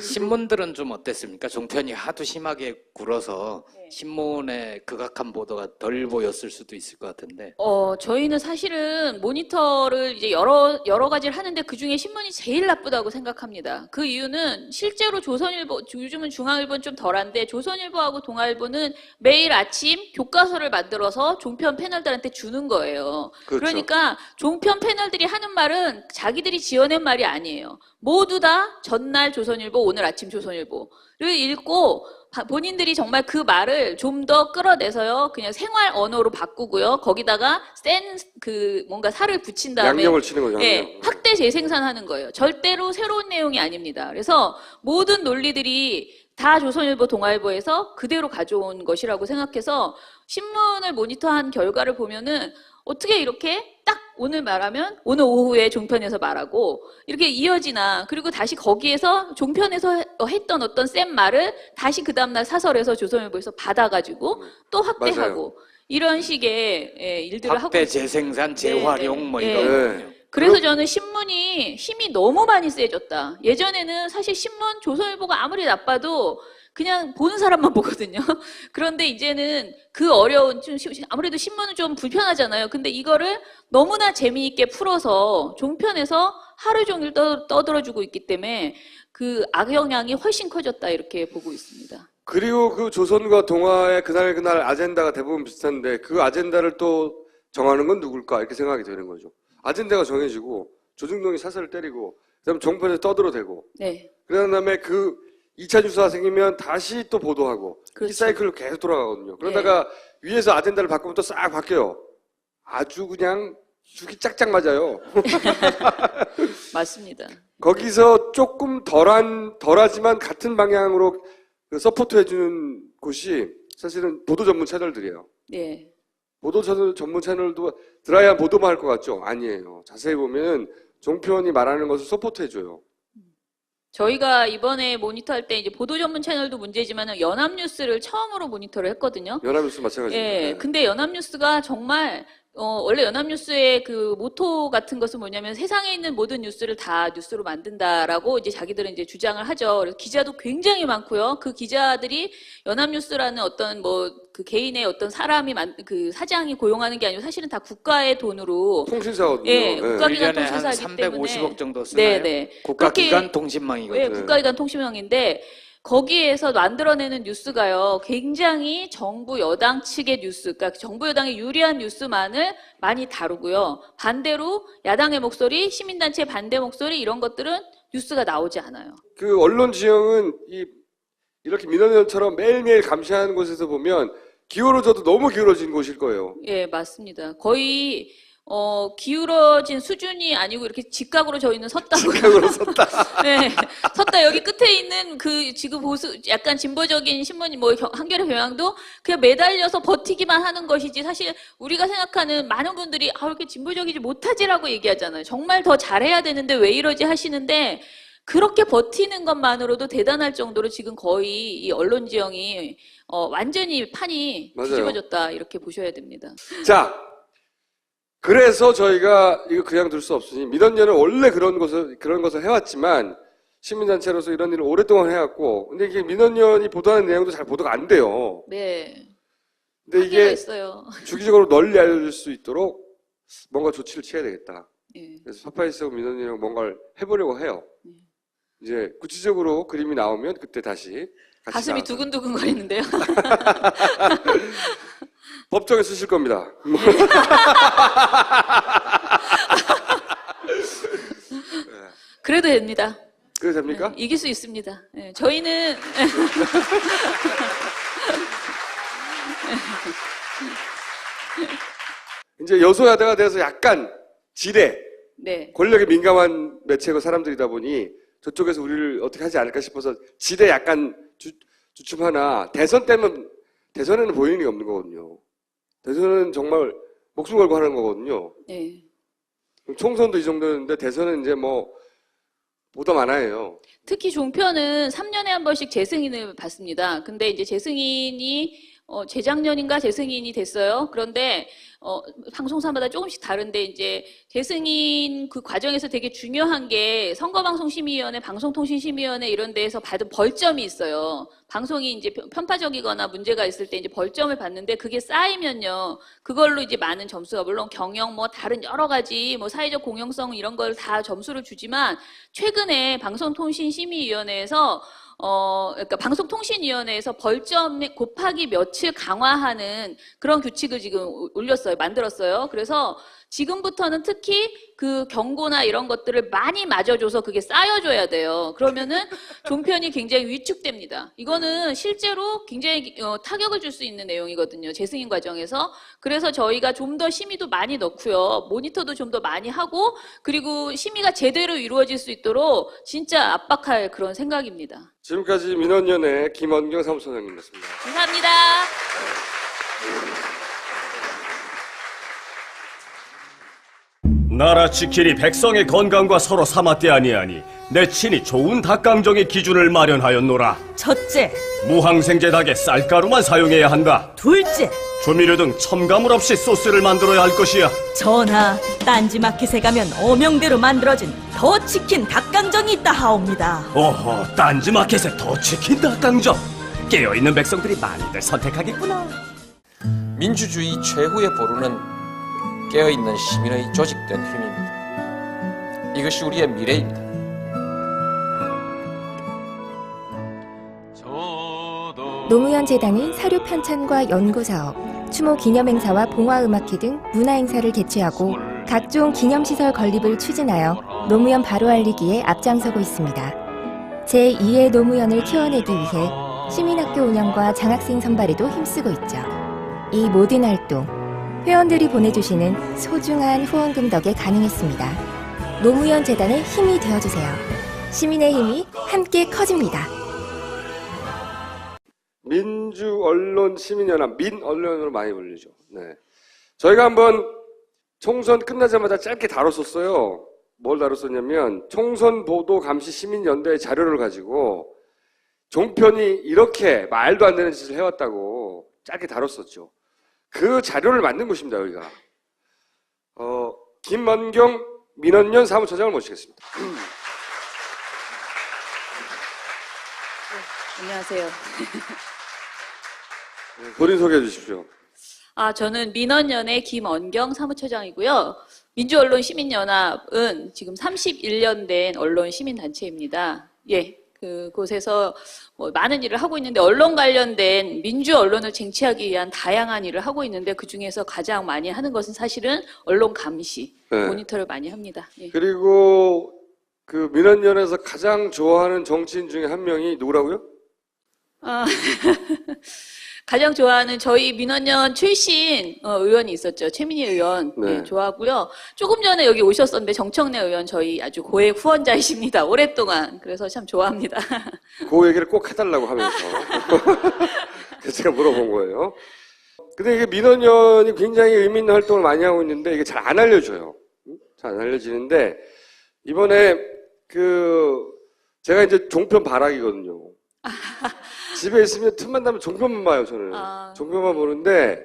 신문들은 좀 어땠습니까? 종편이 하도 심하게 굴어서 신문의 극악한 보도가 덜 보였을 수도 있을 것 같은데. 저희는 사실은 모니터를 이제 여러 가지를 하는데 그 중에 신문이 제일 나쁘다고 생각합니다. 그 이유는 실제로 조선일보, 요즘은 중앙일보는 좀 덜한데 조선일보하고 동아일보는 매일 아침 교과서를 만들어서 종편 패널들한테 주는 거예요. 그렇죠. 그러니까 종편 패널들이 하는 말은 자기들이 지어낸 말이 아니에요. 모두 다 전날 조선일보, 오늘 아침 조선일보를 읽고 본인들이 정말 그 말을 좀 더 끌어내서요. 그냥 생활 언어로 바꾸고요. 거기다가 뭔가 살을 붙인 다음에 양념을 치는 거죠. 예, 양념. 확대 재생산하는 거예요. 절대로 새로운 내용이 아닙니다. 그래서 모든 논리들이 다 조선일보, 동아일보에서 그대로 가져온 것이라고 생각해서 신문을 모니터한 결과를 보면은 어떻게 이렇게 딱 오늘 말하면 오늘 오후에 종편에서 말하고 이렇게 이어지나. 그리고 다시 거기에서 종편에서 했던 어떤 센 말을 다시 그 다음날 사설에서 조선일보에서 받아가지고 또 확대하고 맞아요. 이런 식의 일들을 하고 확대, 있습니다. 재생산, 재활용 뭐 네. 이런. 네. 그래서 저는 신문이 힘이 너무 많이 세졌다. 예전에는 사실 신문, 조선일보가 아무리 나빠도 그냥 보는 사람만 보거든요. 그런데 이제는 그 어려운, 아무래도 신문은 좀 불편하잖아요. 근데 이거를 너무나 재미있게 풀어서 종편에서 하루 종일 떠들어주고 있기 때문에 그 악영향이 훨씬 커졌다 이렇게 보고 있습니다. 그리고 그 조선과 동아의 그날 아젠다가 대부분 비슷한데 그 아젠다를 또 정하는 건 누굴까 이렇게 생각이 되는 거죠. 아젠다가 정해지고 조중동이 사설을 때리고 그다음에 종편에서 떠들어대고 네. 그런 다음에 그 2차 뉴스가 생기면 다시 또 보도하고 그렇죠. 이 사이클로 계속 돌아가거든요. 그러다가 위에서 아젠다를 바꾸면 또 싹 바뀌어요. 아주 그냥 죽이 짝짝 맞아요. 맞습니다. 거기서 조금 덜하지만 같은 방향으로 서포트 해주는 곳이 사실은 보도 전문 채널들이에요. 네. 보도 전문 채널도 드라이한 보도만 할 것 같죠? 아니에요. 자세히 보면 종편이 말하는 것을 서포트 해줘요. 저희가 이번에 모니터할 때 이제 보도 전문 채널도 문제지만 연합뉴스를 처음으로 모니터를 했거든요. 연합뉴스 마찬가지입니다. 예. 근데 연합뉴스가 정말 원래 연합뉴스의 그 모토 같은 것은 뭐냐면 세상에 있는 모든 뉴스를 다 뉴스로 만든다라고 이제 자기들은 이제 주장을 하죠. 그래서 기자도 굉장히 많고요. 그 기자들이 연합뉴스라는 어떤 뭐 그 개인의 어떤 사람이 그 사장이 고용하는 게 아니고 사실은 다 국가의 돈으로 통신사거든요. 예, 네. 국가기관 1년에 한 통신사이기 때문에 350억 정도 쓰나요? 네. 국가기관 그렇게- 통신망이거든요. 예, 국가기관 통신망인데 거기에서 만들어내는 뉴스가요, 굉장히 정부 여당 측의 뉴스, 그러니까 정부 여당에 유리한 뉴스만을 많이 다루고요. 반대로 야당의 목소리, 시민단체 반대 목소리 이런 것들은 뉴스가 나오지 않아요. 그 언론 지형은 이렇게 민원연처럼 매일매일 감시하는 곳에서 보면 기울어져도 너무 기울어진 곳일 거예요. 예, 맞습니다. 거의 기울어진 수준이 아니고 이렇게 직각으로 저희는 섰다고요. 직각으로 섰다. 네, 섰다. 여기 끝에 있는 그 지금 보수 약간 진보적인 신문이 뭐 한겨레 경향도 그냥 매달려서 버티기만 하는 것이지, 사실 우리가 생각하는 많은 분들이 이렇게 진보적이지 못하지라고 얘기하잖아요. 정말 더 잘해야 되는데 왜 이러지 하시는데, 그렇게 버티는 것만으로도 대단할 정도로 지금 거의 이 언론 지형이 완전히 판이 맞아요. 뒤집어졌다 이렇게 보셔야 됩니다. 자, 그래서 저희가 이거 그냥 둘 수 없으니, 민원연은 원래 그런 것을 해왔지만 시민단체로서 이런 일을 오랫동안 해왔고, 근데 이게 민원연이 보도하는 내용도 잘 보도가 안 돼요. 네, 근데 한계가 이게 있어요. 주기적으로 널리 알려질 수 있도록 뭔가 조치를 취해야 되겠다. 예. 그래서 파파이스하고 민원연이랑 뭔가를 해보려고 해요. 이제 구체적으로 그림이 나오면 그때 다시 같이 가슴이 나와서. 두근두근 거리는데요. 법정에 쓰실 겁니다. 그래도 됩니다. 그래도 됩니까? 네, 이길 수 있습니다. 네, 저희는 이제 여소야대가 돼서 약간 지대, 네, 권력에 민감한 매체고 사람들이다 보니 저쪽에서 우리를 어떻게 하지 않을까 싶어서 지대 약간 주춤하나, 대선 때는, 대선에는 보이는 게 없는 거거든요. 대선은 정말 목숨 걸고 하는 거거든요. 네. 총선도 이 정도였는데 대선은 이제 뭐 보다 많아요. 특히 종편은 3년에 한 번씩 재승인을 받습니다. 근데 이제 재승인이 재작년인가 재승인이 됐어요. 그런데 방송사마다 조금씩 다른데, 이제 재승인 그 과정에서 되게 중요한 게 선거방송심의위원회, 방송통신심의위원회 이런 데에서 받은 벌점이 있어요. 방송이 이제 편파적이거나 문제가 있을 때 이제 벌점을 받는데, 그게 쌓이면요, 그걸로 이제 많은 점수가, 물론 경영 뭐 다른 여러 가지 뭐 사회적 공영성 이런 걸 다 점수를 주지만, 최근에 방송통신심의위원회에서 그러니까 방송통신위원회에서 벌점 곱하기 몇을 강화하는 그런 규칙을 지금 만들었어요. 그래서 지금부터는 특히 그 경고나 이런 것들을 많이 맞아줘서 그게 쌓여줘야 돼요. 그러면은 종편이 굉장히 위축됩니다. 이거는 실제로 굉장히 타격을 줄 수 있는 내용이거든요. 재승인 과정에서. 그래서 저희가 좀 더 심의도 많이 넣고요. 모니터도 좀 더 많이 하고, 그리고 심의가 제대로 이루어질 수 있도록 진짜 압박할 그런 생각입니다. 지금까지 민원연의 김원경 사무소장님이었습니다. 감사합니다. 나라 지키리 백성의 건강과 서로 삼았대 아니하니 내 친히 좋은 닭강정의 기준을 마련하였노라. 첫째, 무항생제 닭에 쌀가루만 사용해야 한다. 둘째, 조미료 등 첨가물 없이 소스를 만들어야 할 것이야. 전하, 딴지마켓에 가면 어명대로 만들어진 더 치킨 닭강정이 있다 하옵니다. 오호, 딴지마켓에 더 치킨 닭강정. 깨어있는 백성들이 많이들 선택하겠구나. 민주주의 최후의 보루는 깨어있는 시민의 조직된 힘입니다. 이것이 우리의 미래입니다. 노무현 재단이 사료 편찬과 연구 사업, 추모 기념행사와 봉화음악회 등 문화행사를 개최하고 각종 기념시설 건립을 추진하여 노무현 바로 알리기에 앞장서고 있습니다. 제2의 노무현을 키워내기 위해 시민학교 운영과 장학생 선발에도 힘쓰고 있죠. 이 모든 활동, 회원들이 보내주시는 소중한 후원금 덕에 가능했습니다. 노무현 재단의 힘이 되어주세요. 시민의 힘이 함께 커집니다. 민주언론시민연합, 민언론으로 많이 불리죠. 네. 저희가 한번 총선 끝나자마자 짧게 다뤘었어요. 뭘 다뤘었냐면, 총선 보도 감시 시민연대의 자료를 가지고 종편이 이렇게 말도 안 되는 짓을 해왔다고 짧게 다뤘었죠. 그 자료를 만든 곳입니다, 여기가. 김원경 민원연 사무처장을 모시겠습니다. 안녕하세요. 본인 소개해 주십시오. 저는 민원연의 김원경 사무처장이고요. 민주언론시민연합은 지금 31년 된 언론 시민단체입니다. 예, 그곳에서 많은 일을 하고 있는데 언론 관련된 민주 언론을 쟁취하기 위한 다양한 일을 하고 있는데 그 중에서 가장 많이 하는 것은 사실은 언론 감시, 네. 모니터를 많이 합니다. 예. 그리고 그 민원연에서 가장 좋아하는 정치인 중에 한 명이 누구라고요? 가장 좋아하는 저희 민원연 출신 의원이 있었죠. 최민희 의원. 네. 네, 좋아하고요. 조금 전에 여기 오셨었는데 정청래 의원 저희 아주 고액 후원자이십니다. 오랫동안. 그래서 참 좋아합니다. 그 얘기를 꼭 해달라고 하면서 그래서 제가 물어본 거예요. 근데 이게 민원연이 굉장히 의미 있는 활동을 많이 하고 있는데 이게 잘 안 알려져요. 잘 안 알려지는데 이번에 제가 이제 종편 발악이거든요. 집에 있으면 틈만 나면 종편만 봐요, 저는. 종편만 보는데,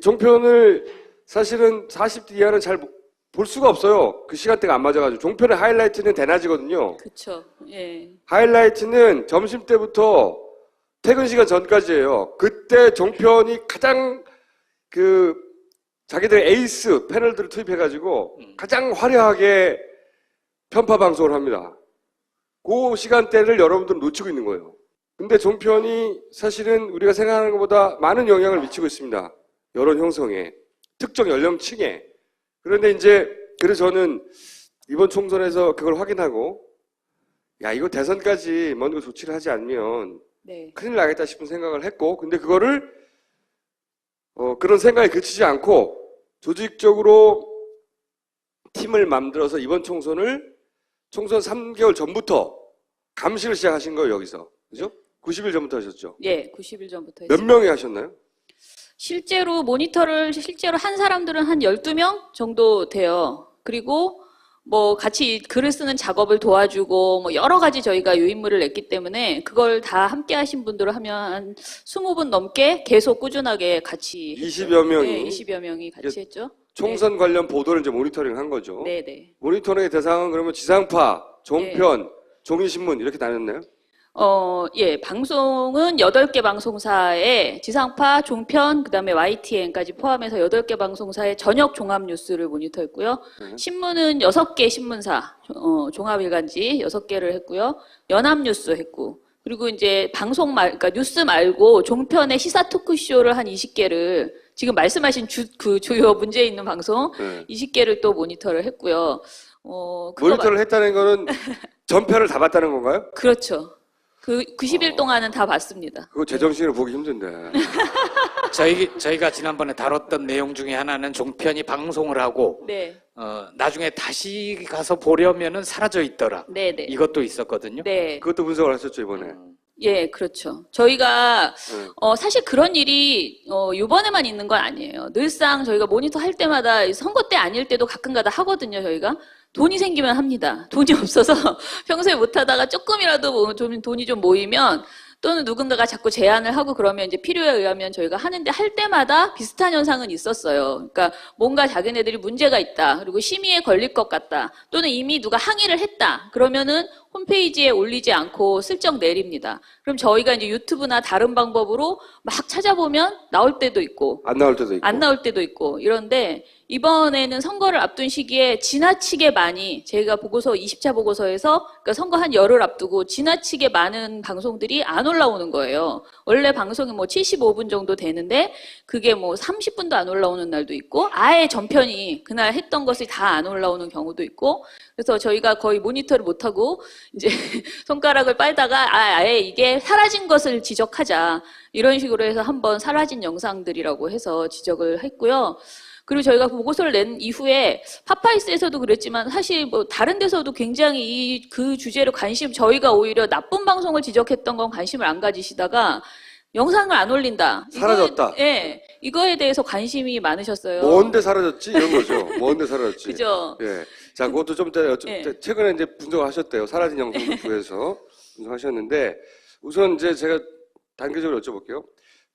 종편을 사실은 40대 이하는 잘 볼 수가 없어요. 그 시간대가 안 맞아가지고. 종편의 하이라이트는 대낮이거든요. 그쵸. 예. 하이라이트는 점심 때부터 퇴근 시간 전까지예요. 그때 종편이 가장 자기들 에이스 패널들을 투입해가지고 가장 화려하게 편파 방송을 합니다. 그 시간대를 여러분들은 놓치고 있는 거예요. 근데 종편이 사실은 우리가 생각하는 것보다 많은 영향을 미치고 있습니다. 여론 형성에, 특정 연령층에. 그런데 그래서 저는 이번 총선에서 그걸 확인하고, 이거 대선까지 뭔가 조치를 하지 않으면 네. 큰일 나겠다 싶은 생각을 했고, 근데 그거를, 그런 생각에 그치지 않고, 조직적으로 팀을 만들어서 이번 총선 3개월 전부터 감시를 시작하신 거예요, 여기서. 그죠? 90일 전부터 하셨죠? 예, 90일 전부터 몇 했습니다. 명이 하셨나요? 실제로 모니터를 실제로 한 사람들은 한 12명 정도 돼요. 그리고 같이 글을 쓰는 작업을 도와주고 여러 가지 저희가 요인물을 냈기 때문에 그걸 다 함께 하신 분들을 하면 한 20분 넘게 계속 꾸준하게 같이 20여 명이. 네, 20여 명이 같이 했죠. 총선 관련 보도를 이제 모니터링 한 거죠. 네, 네. 모니터링의 대상은 그러면 지상파, 종편, 종이신문 이렇게 나눴나요? 예, 방송은 8개 방송사에 지상파, 종편, 그다음에 YTN까지 포함해서 8개 방송사의 저녁 종합 뉴스를 모니터했고요. 신문은 6개 신문사, 종합일간지 6개를 했고요. 연합뉴스 했고, 그리고 이제 그러니까 뉴스 말고 종편의 시사 토크쇼를 한 20개를 지금 말씀하신 주요 문제 있는 방송 20개를 또 모니터를 했고요. 모니터를 했다는 거는 전편을 다 봤다는 건가요? 그렇죠. 90일 동안은 다 봤습니다. 그거 제정신으로 보기 힘든데. 저희가 지난번에 다뤘던 내용 중에 하나는 종편이 방송을 하고 네. 나중에 다시 가서 보려면은 사라져 있더라. 네, 네. 이것도 있었거든요. 네. 그것도 분석을 하셨죠, 이번에. 예, 그렇죠. 저희가 사실 그런 일이 이번에만 있는 건 아니에요. 늘상 저희가 모니터 할 때마다 선거 때 아닐 때도 가끔가다 하거든요, 저희가. 돈이 생기면 합니다. 돈이 없어서 평소에 못 하다가 조금이라도 돈이 좀 모이면 또는 누군가가 자꾸 제안을 하고 그러면 이제 필요에 의하면 저희가 하는데 할 때마다 비슷한 현상은 있었어요. 그러니까 뭔가 자기네들이 문제가 있다. 그리고 심의에 걸릴 것 같다. 또는 이미 누가 항의를 했다. 그러면은 홈페이지에 올리지 않고 슬쩍 내립니다. 그럼 저희가 이제 유튜브나 다른 방법으로 막 찾아보면 나올 때도 있고 안 나올 때도 있고. 안 나올 때도 있고 이런데 이번에는 선거를 앞둔 시기에 지나치게 많이 제가 20차 보고서에서 그러니까 선거 한 열흘 앞두고 지나치게 많은 방송들이 안 올라오는 거예요. 원래 방송이 75분 정도 되는데 그게 30분도 안 올라오는 날도 있고 아예 전편이 그날 했던 것이 다 안 올라오는 경우도 있고 그래서 저희가 거의 모니터를 못하고 이제 손가락을 빨다가 아예 이게 사라진 것을 지적하자 이런 식으로 해서 한번 사라진 영상들이라고 해서 지적을 했고요. 그리고 저희가 보고서를 낸 이후에 파파이스에서도 그랬지만 사실 다른 데서도 굉장히 그 주제로 저희가 오히려 나쁜 방송을 지적했던 건 관심을 안 가지시다가 영상을 안 올린다. 사라졌다. 이거에 대해서 관심이 많으셨어요. 뭔데 사라졌지? 이런 거죠. 뭔데 사라졌지? 그죠? 예. 자, 그것도 좀 최근에 이제 분석을 하셨대요. 사라진 영상을 구해서 분석하셨는데 우선 이제 제가 단계적으로 여쭤볼게요.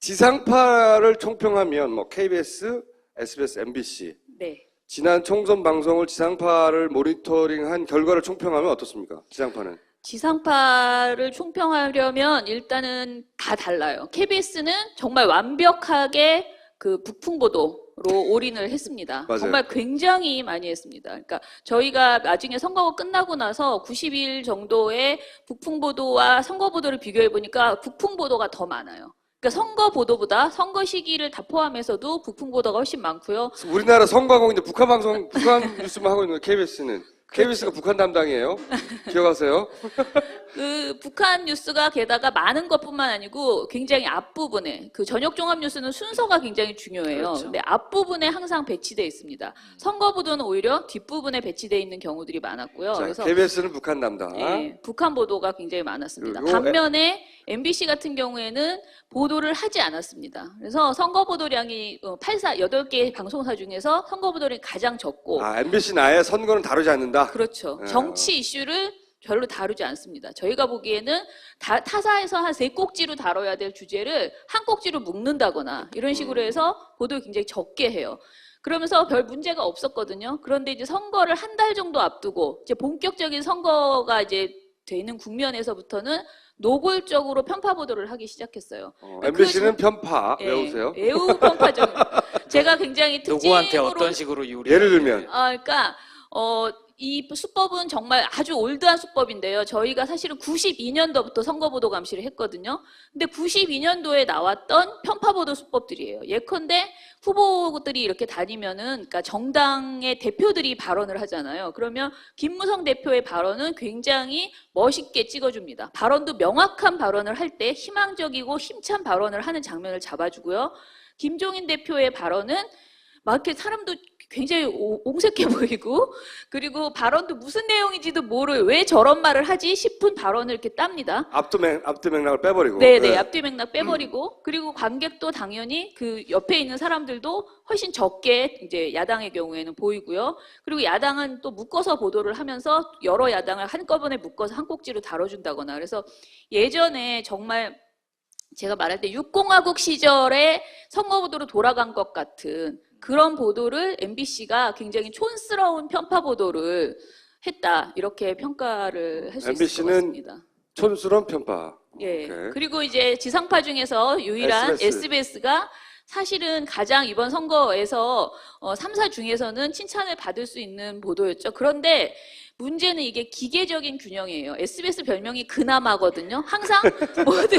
지상파를 총평하면 KBS, SBS, MBC 네. 지난 총선 방송을 지상파를 모니터링한 결과를 총평하면 어떻습니까? 지상파는. 지상파를 총평하려면 일단은 다 달라요. KBS는 정말 완벽하게 그 북풍보도로 올인을 했습니다. 맞아요. 정말 굉장히 많이 했습니다. 그러니까 저희가 나중에 선거가 끝나고 나서 90일 정도의 북풍보도와 선거보도를 비교해 보니까 북풍보도가 더 많아요. 그러니까 선거보도보다 선거 시기를 다 포함해서도 북풍보도가 훨씬 많고요. 우리나라 선거하고 있는데 북한 방송, 북한 뉴스만 하고 있는 거예요, KBS는. KBS가 북한 담당이에요. 기억하세요? 그 북한 뉴스가 게다가 많은 것뿐만 아니고 굉장히 앞부분에 그 저녁 종합 뉴스는 순서가 굉장히 중요해요. 그렇죠. 근데 앞부분에 항상 배치돼 있습니다. 선거 보도는 오히려 뒷부분에 배치돼 있는 경우들이 많았고요. 자, 그래서 KBS는 북한 담당. 예, 북한 보도가 굉장히 많았습니다. 그리고 반면에 MBC 같은 경우에는 보도를 하지 않았습니다. 그래서 선거 보도량이 8개 방송사 중에서 선거 보도량이 가장 적고 MBC는 아예 선거는 다루지 않는다. 그렇죠. 예. 정치 이슈를 별로 다루지 않습니다. 저희가 보기에는 타사에서 한 3꼭지로 다뤄야 될 주제를 한 꼭지로 묶는다거나 이런 식으로 해서 보도를 굉장히 적게 해요. 그러면서 별 문제가 없었거든요. 그런데 이제 선거를 한 달 정도 앞두고 이제 본격적인 선거가 이제 되는 국면에서부터는 노골적으로 편파 보도를 하기 시작했어요. MBC는 편파. 예, 외우세요. 매우 편파적. 제가 굉장히 누구한테 특징으로 어떤 식으로 유리? 예를 들면. 그러니까 이 수법은 정말 아주 올드한 수법인데요. 저희가 사실은 92년도부터 선거보도 감시를 했거든요. 근데 92년도에 나왔던 편파보도 수법들이에요. 예컨대 후보들이 이렇게 다니면은, 그러니까 정당의 대표들이 발언을 하잖아요. 그러면 김무성 대표의 발언은 굉장히 멋있게 찍어줍니다. 발언도 명확한 발언을 할 때 희망적이고 힘찬 발언을 하는 장면을 잡아주고요. 김종인 대표의 발언은 막 이렇게 사람도 굉장히 옹색해 보이고, 그리고 발언도 무슨 내용인지도 모르고 왜 저런 말을 하지 싶은 발언을 이렇게 땁니다. 앞뒤 맥락을 빼버리고. 네네, 앞뒤 맥락 빼버리고, 그리고 관객도 당연히 그 옆에 있는 사람들도 훨씬 적게 이제 야당의 경우에는 보이고요. 그리고 야당은 또 묶어서 보도를 하면서 여러 야당을 한꺼번에 묶어서 한 꼭지로 다뤄준다거나. 그래서 예전에 정말 제가 말할 때 6공화국 시절에 선거보도로 돌아간 것 같은 그런 보도를 MBC가 굉장히 촌스러운 편파 보도를 했다, 이렇게 평가를 할 수 있을 것 MBC는 같습니다. 촌스러운 편파. 예. 오케이. 그리고 이제 지상파 중에서 유일한 SBS가 사실은 가장 이번 선거에서 3사 중에서는 칭찬을 받을 수 있는 보도였죠. 그런데 문제는 이게 기계적인 균형이에요. SBS 별명이 그나마거든요. 항상 모든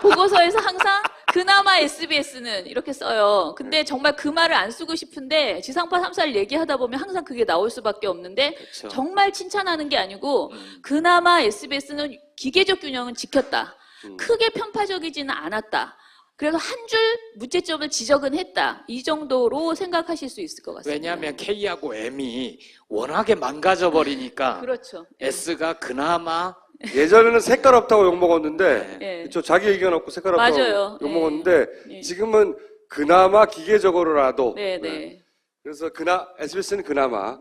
보고서에서 항상 그나마 SBS는 이렇게 써요. 근데 정말 그 말을 안 쓰고 싶은데 지상파 3사를 얘기하다 보면 항상 그게 나올 수밖에 없는데, 그렇죠. 정말 칭찬하는 게 아니고 그나마 SBS는 기계적 균형은 지켰다. 크게 편파적이지는 않았다. 그래서 한 줄 문제점을 지적은 했다. 이 정도로 생각하실 수 있을 것 같습니다. 왜냐하면 K하고 M이 워낙에 망가져 버리니까 그렇죠. S가 그나마 예전에는 색깔 없다고 욕먹었는데, 예. 그쵸, 자기 의견 없고 색깔 없다고 맞아요. 욕먹었는데, 예. 지금은 그나마 기계적으로라도. 네네. 네. 그래서 SBS는 그나마.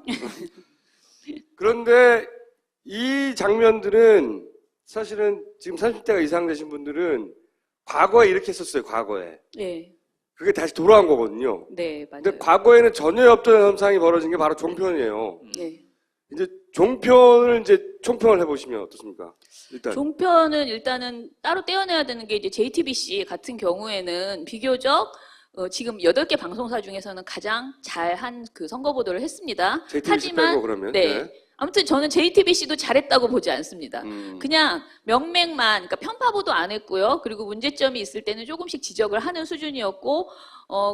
그런데 이 장면들은 사실은 지금 30대가 이상 되신 분들은 과거에 이렇게 했었어요, 과거에. 네. 그게 다시 돌아온 거거든요. 네, 맞아요. 근데 과거에는 전혀 없던 현상이 벌어진 게 바로 종편이에요. 네. 이제 종편을 이제 총평을 해보시면 어떻습니까? 일단. 종편은 일단은 따로 떼어내야 되는 게 이제 JTBC 같은 경우에는 비교적 지금 8개 방송사 중에서는 가장 잘한 그 선거 보도를 했습니다. JTBC 빼고 그러면. 네. 아무튼 저는 JTBC도 잘했다고 보지 않습니다. 그냥 명맥만, 그러니까 편파 보도 안 했고요. 그리고 문제점이 있을 때는 조금씩 지적을 하는 수준이었고,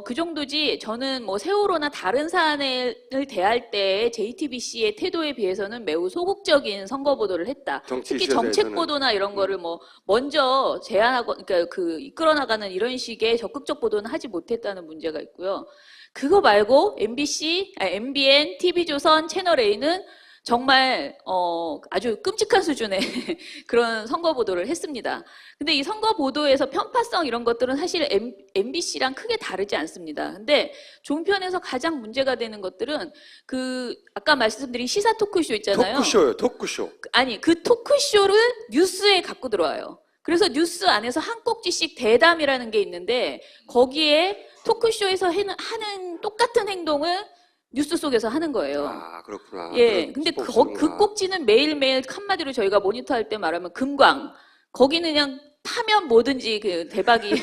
그 정도지. 저는 뭐 세월호나 다른 사안을 대할 때 JTBC의 태도에 비해서는 매우 소극적인 선거 보도를 했다. 특히 정책 보도나 이런 거를 뭐 먼저 제안하고, 그러니까 그 이끌어 나가는 이런 식의 적극적 보도는 하지 못했다는 문제가 있고요. 그거 말고 MBN, TV조선, 채널A는 정말 아주 끔찍한 수준의 그런 선거 보도를 했습니다. 근데 이 선거 보도에서 편파성 이런 것들은 사실 MBC랑 크게 다르지 않습니다. 근데 종편에서 가장 문제가 되는 것들은 그 아까 말씀드린 시사 토크쇼 있잖아요. 토크쇼요, 토크쇼. 아니, 그 토크쇼를 뉴스에 갖고 들어와요. 그래서 뉴스 안에서 한 꼭지씩 대담이라는 게 있는데 거기에 토크쇼에서 하는 똑같은 행동을 뉴스 속에서 하는 거예요. 아, 그렇구나. 예, 그런 근데 스포츠구나. 그 꼭지는 매일매일 한마디로 저희가 모니터할 때 말하면 금광. 거기는 그냥 파면 뭐든지 그 대박이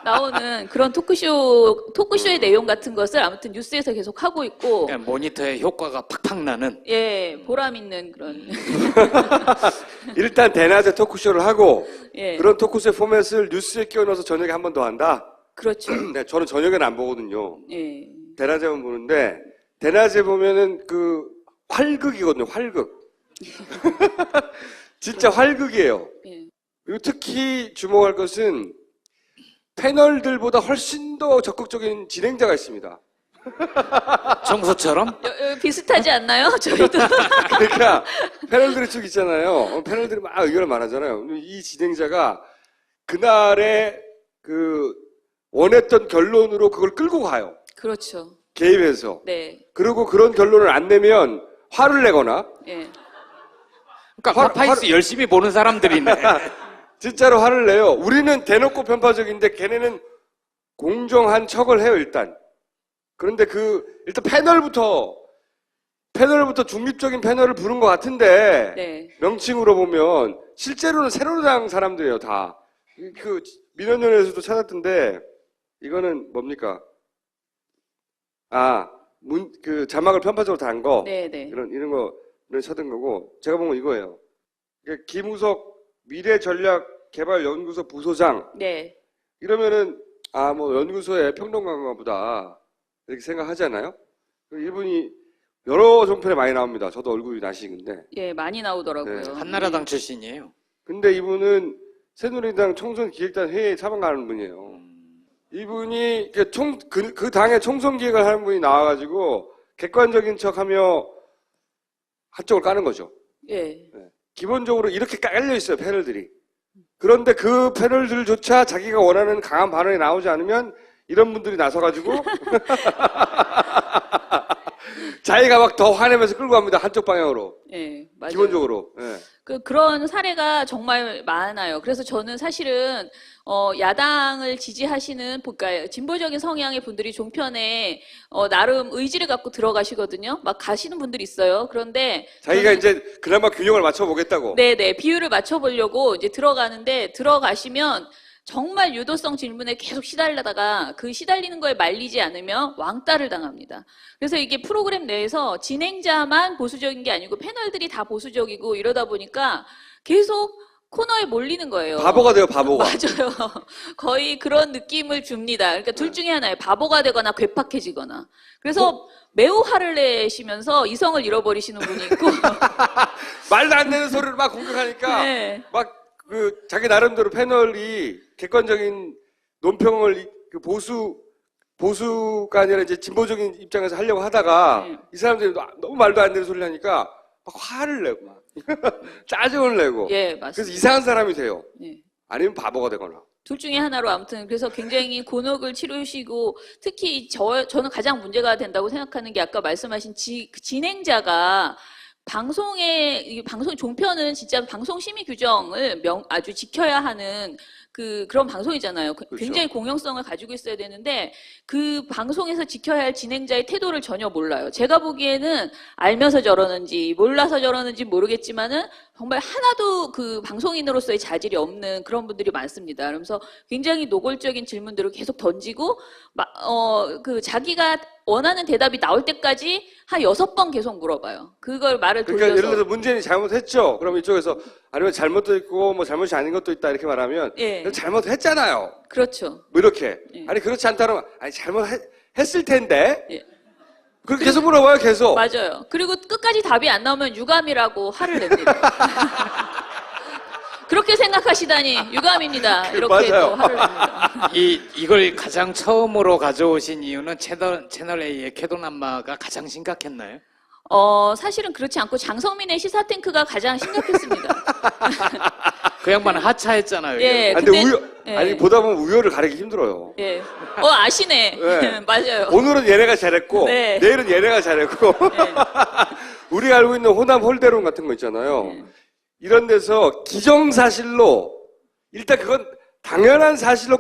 나오는 그런 토크쇼의 내용 같은 것을 아무튼 뉴스에서 계속 하고 있고, 그냥 모니터의 효과가 팍팍 나는. 예, 보람 있는 그런, 일단 대낮에 토크쇼를 하고 예, 그런 토크쇼의 포맷을 뉴스에 끼워넣어서 저녁에 한 번 더 한다? 그렇죠. 네, 저는 저녁에는 안 보거든요. 예, 대낮에만 보는데 대낮에 보면은 그 활극이거든요. 활극. 진짜 활극이에요. 예. 그리고 특히 주목할 것은 패널들보다 훨씬 더 적극적인 진행자가 있습니다. 정수처럼? 비슷하지 않나요? 저희도. 그러니까 패널들이 쭉 있잖아요. 패널들이 막 의견을 말하잖아요. 이 진행자가 그날의 그 원했던 결론으로 그걸 끌고 가요. 그렇죠. 개입해서. 네, 그리고 그런 결론을 안 내면 화를 내거나 예, 그러니까 파파이스 열심히 보는 사람들이네. 진짜로 화를 내요. 우리는 대놓고 편파적인데 걔네는 공정한 척을 해요, 일단. 그런데 일단 패널부터 중립적인 패널을 부른 것 같은데, 네, 명칭으로 보면, 실제로는 새누리당 사람들이에요, 다. 민원연에서도 찾았던데, 이거는 뭡니까? 자막을 편파적으로 단 거. 네, 네. 이런 거를 찾은 거고, 제가 본 건 이거예요. 그러니까 김우석 미래전략개발연구소 부소장, 네, 이러면은, 뭐, 연구소의 평론가인가 보다. 이렇게 생각하잖아요? 이분이 여러 종편에 많이 나옵니다. 저도 얼굴이 나시는데. 예, 많이 나오더라고요. 네, 한나라당 출신이에요. 근데 이분은 새누리당 총선기획단 회의에 참가하는 분이에요. 이분이 그 당의 총선 기획을 하는 분이 나와가지고 객관적인 척하며 한쪽을 까는 거죠. 예, 기본적으로 이렇게 깔려 있어요, 패널들이. 그런데 그 패널들조차 자기가 원하는 강한 발언이 나오지 않으면 이런 분들이 나서가지고 자기가 막 더 화내면서 끌고 갑니다. 한쪽 방향으로. 예, 맞아요. 기본적으로. 예. 그런 사례가 정말 많아요. 그래서 저는 사실은 야당을 지지하시는 진보적인 성향의 분들이 종편에 나름 의지를 갖고 들어가시거든요. 막 가시는 분들이 있어요. 그런데 자기가 이제 그나마 균형을 맞춰보겠다고. 네네, 비율을 맞춰보려고 이제 들어가는데, 들어가시면 정말 유도성 질문에 계속 시달리다가 그 시달리는 거에 말리지 않으면 왕따를 당합니다. 그래서 이게 프로그램 내에서 진행자만 보수적인 게 아니고 패널들이 다 보수적이고 이러다 보니까 계속 코너에 몰리는 거예요. 바보가 돼요, 바보가. 맞아요. 거의 그런 느낌을 줍니다. 그러니까 둘 중에 하나예요. 바보가 되거나 괴팍해지거나. 그래서 매우 화를 내시면서 이성을 잃어버리시는 분이 있고. 말도 안 되는 소리를 막 공격하니까 네. 막 자기 나름대로 패널이 객관적인 논평을 보수가 아니라 이제 진보적인 입장에서 하려고 하다가 네. 이 사람들이 너무 말도 안 되는 소리를 하니까 막 화를 내고 막 짜증을 내고 예, 맞습니다. 그래서 이상한 사람이 돼요. 예. 아니면 바보가 되거나. 둘 중에 하나로 아무튼 그래서 굉장히 곤혹을 치르시고, 특히 저는 가장 문제가 된다고 생각하는 게 아까 말씀하신 진행자가 방송 종편은 진짜 방송 심의 규정을 아주 지켜야 하는 그런 방송이잖아요. 그렇죠. 굉장히 공영성을 가지고 있어야 되는데 그 방송에서 지켜야 할 진행자의 태도를 전혀 몰라요. 제가 보기에는 알면서 저러는지 몰라서 저러는지 모르겠지만은 정말 하나도 그 방송인으로서의 자질이 없는 그런 분들이 많습니다. 그러면서 굉장히 노골적인 질문들을 계속 던지고 자기가 원하는 대답이 나올 때까지 한 6번 계속 물어봐요. 그걸 말을 그러니까 돌려서. 예를 들어서 문재인이 잘못했죠. 그럼 이쪽에서 아니면 잘못도 있고 뭐 잘못이 아닌 것도 있다 이렇게 말하면 예. 잘못했잖아요. 그렇죠. 뭐 이렇게. 예. 아니 그렇지 않다면 아니 잘못했을 텐데. 예. 그렇게 계속 물어봐요, 계속. 맞아요. 그리고 끝까지 답이 안 나오면 유감이라고 화를 냅니다. 그렇게 생각하시다니 유감입니다. 이렇게 맞아요. 또 화를 냅니다. 이걸 가장 처음으로 가져오신 이유는 채널 A의 쾌도남마가 가장 심각했나요? 사실은 그렇지 않고 장성민의 시사탱크가 가장 심각했습니다. 그 양반은 하차했잖아요. 예, 근데 예. 아니 보다 보면 우열을 가리기 힘들어요. 예. 아시네. 네. 맞아요. 오늘은 얘네가 잘했고 네. 내일은 얘네가 잘했고 네. 우리가 알고 있는 호남 홀대론 같은 거 있잖아요. 네. 이런 데서 기정사실로 일단 그건 당연한 사실로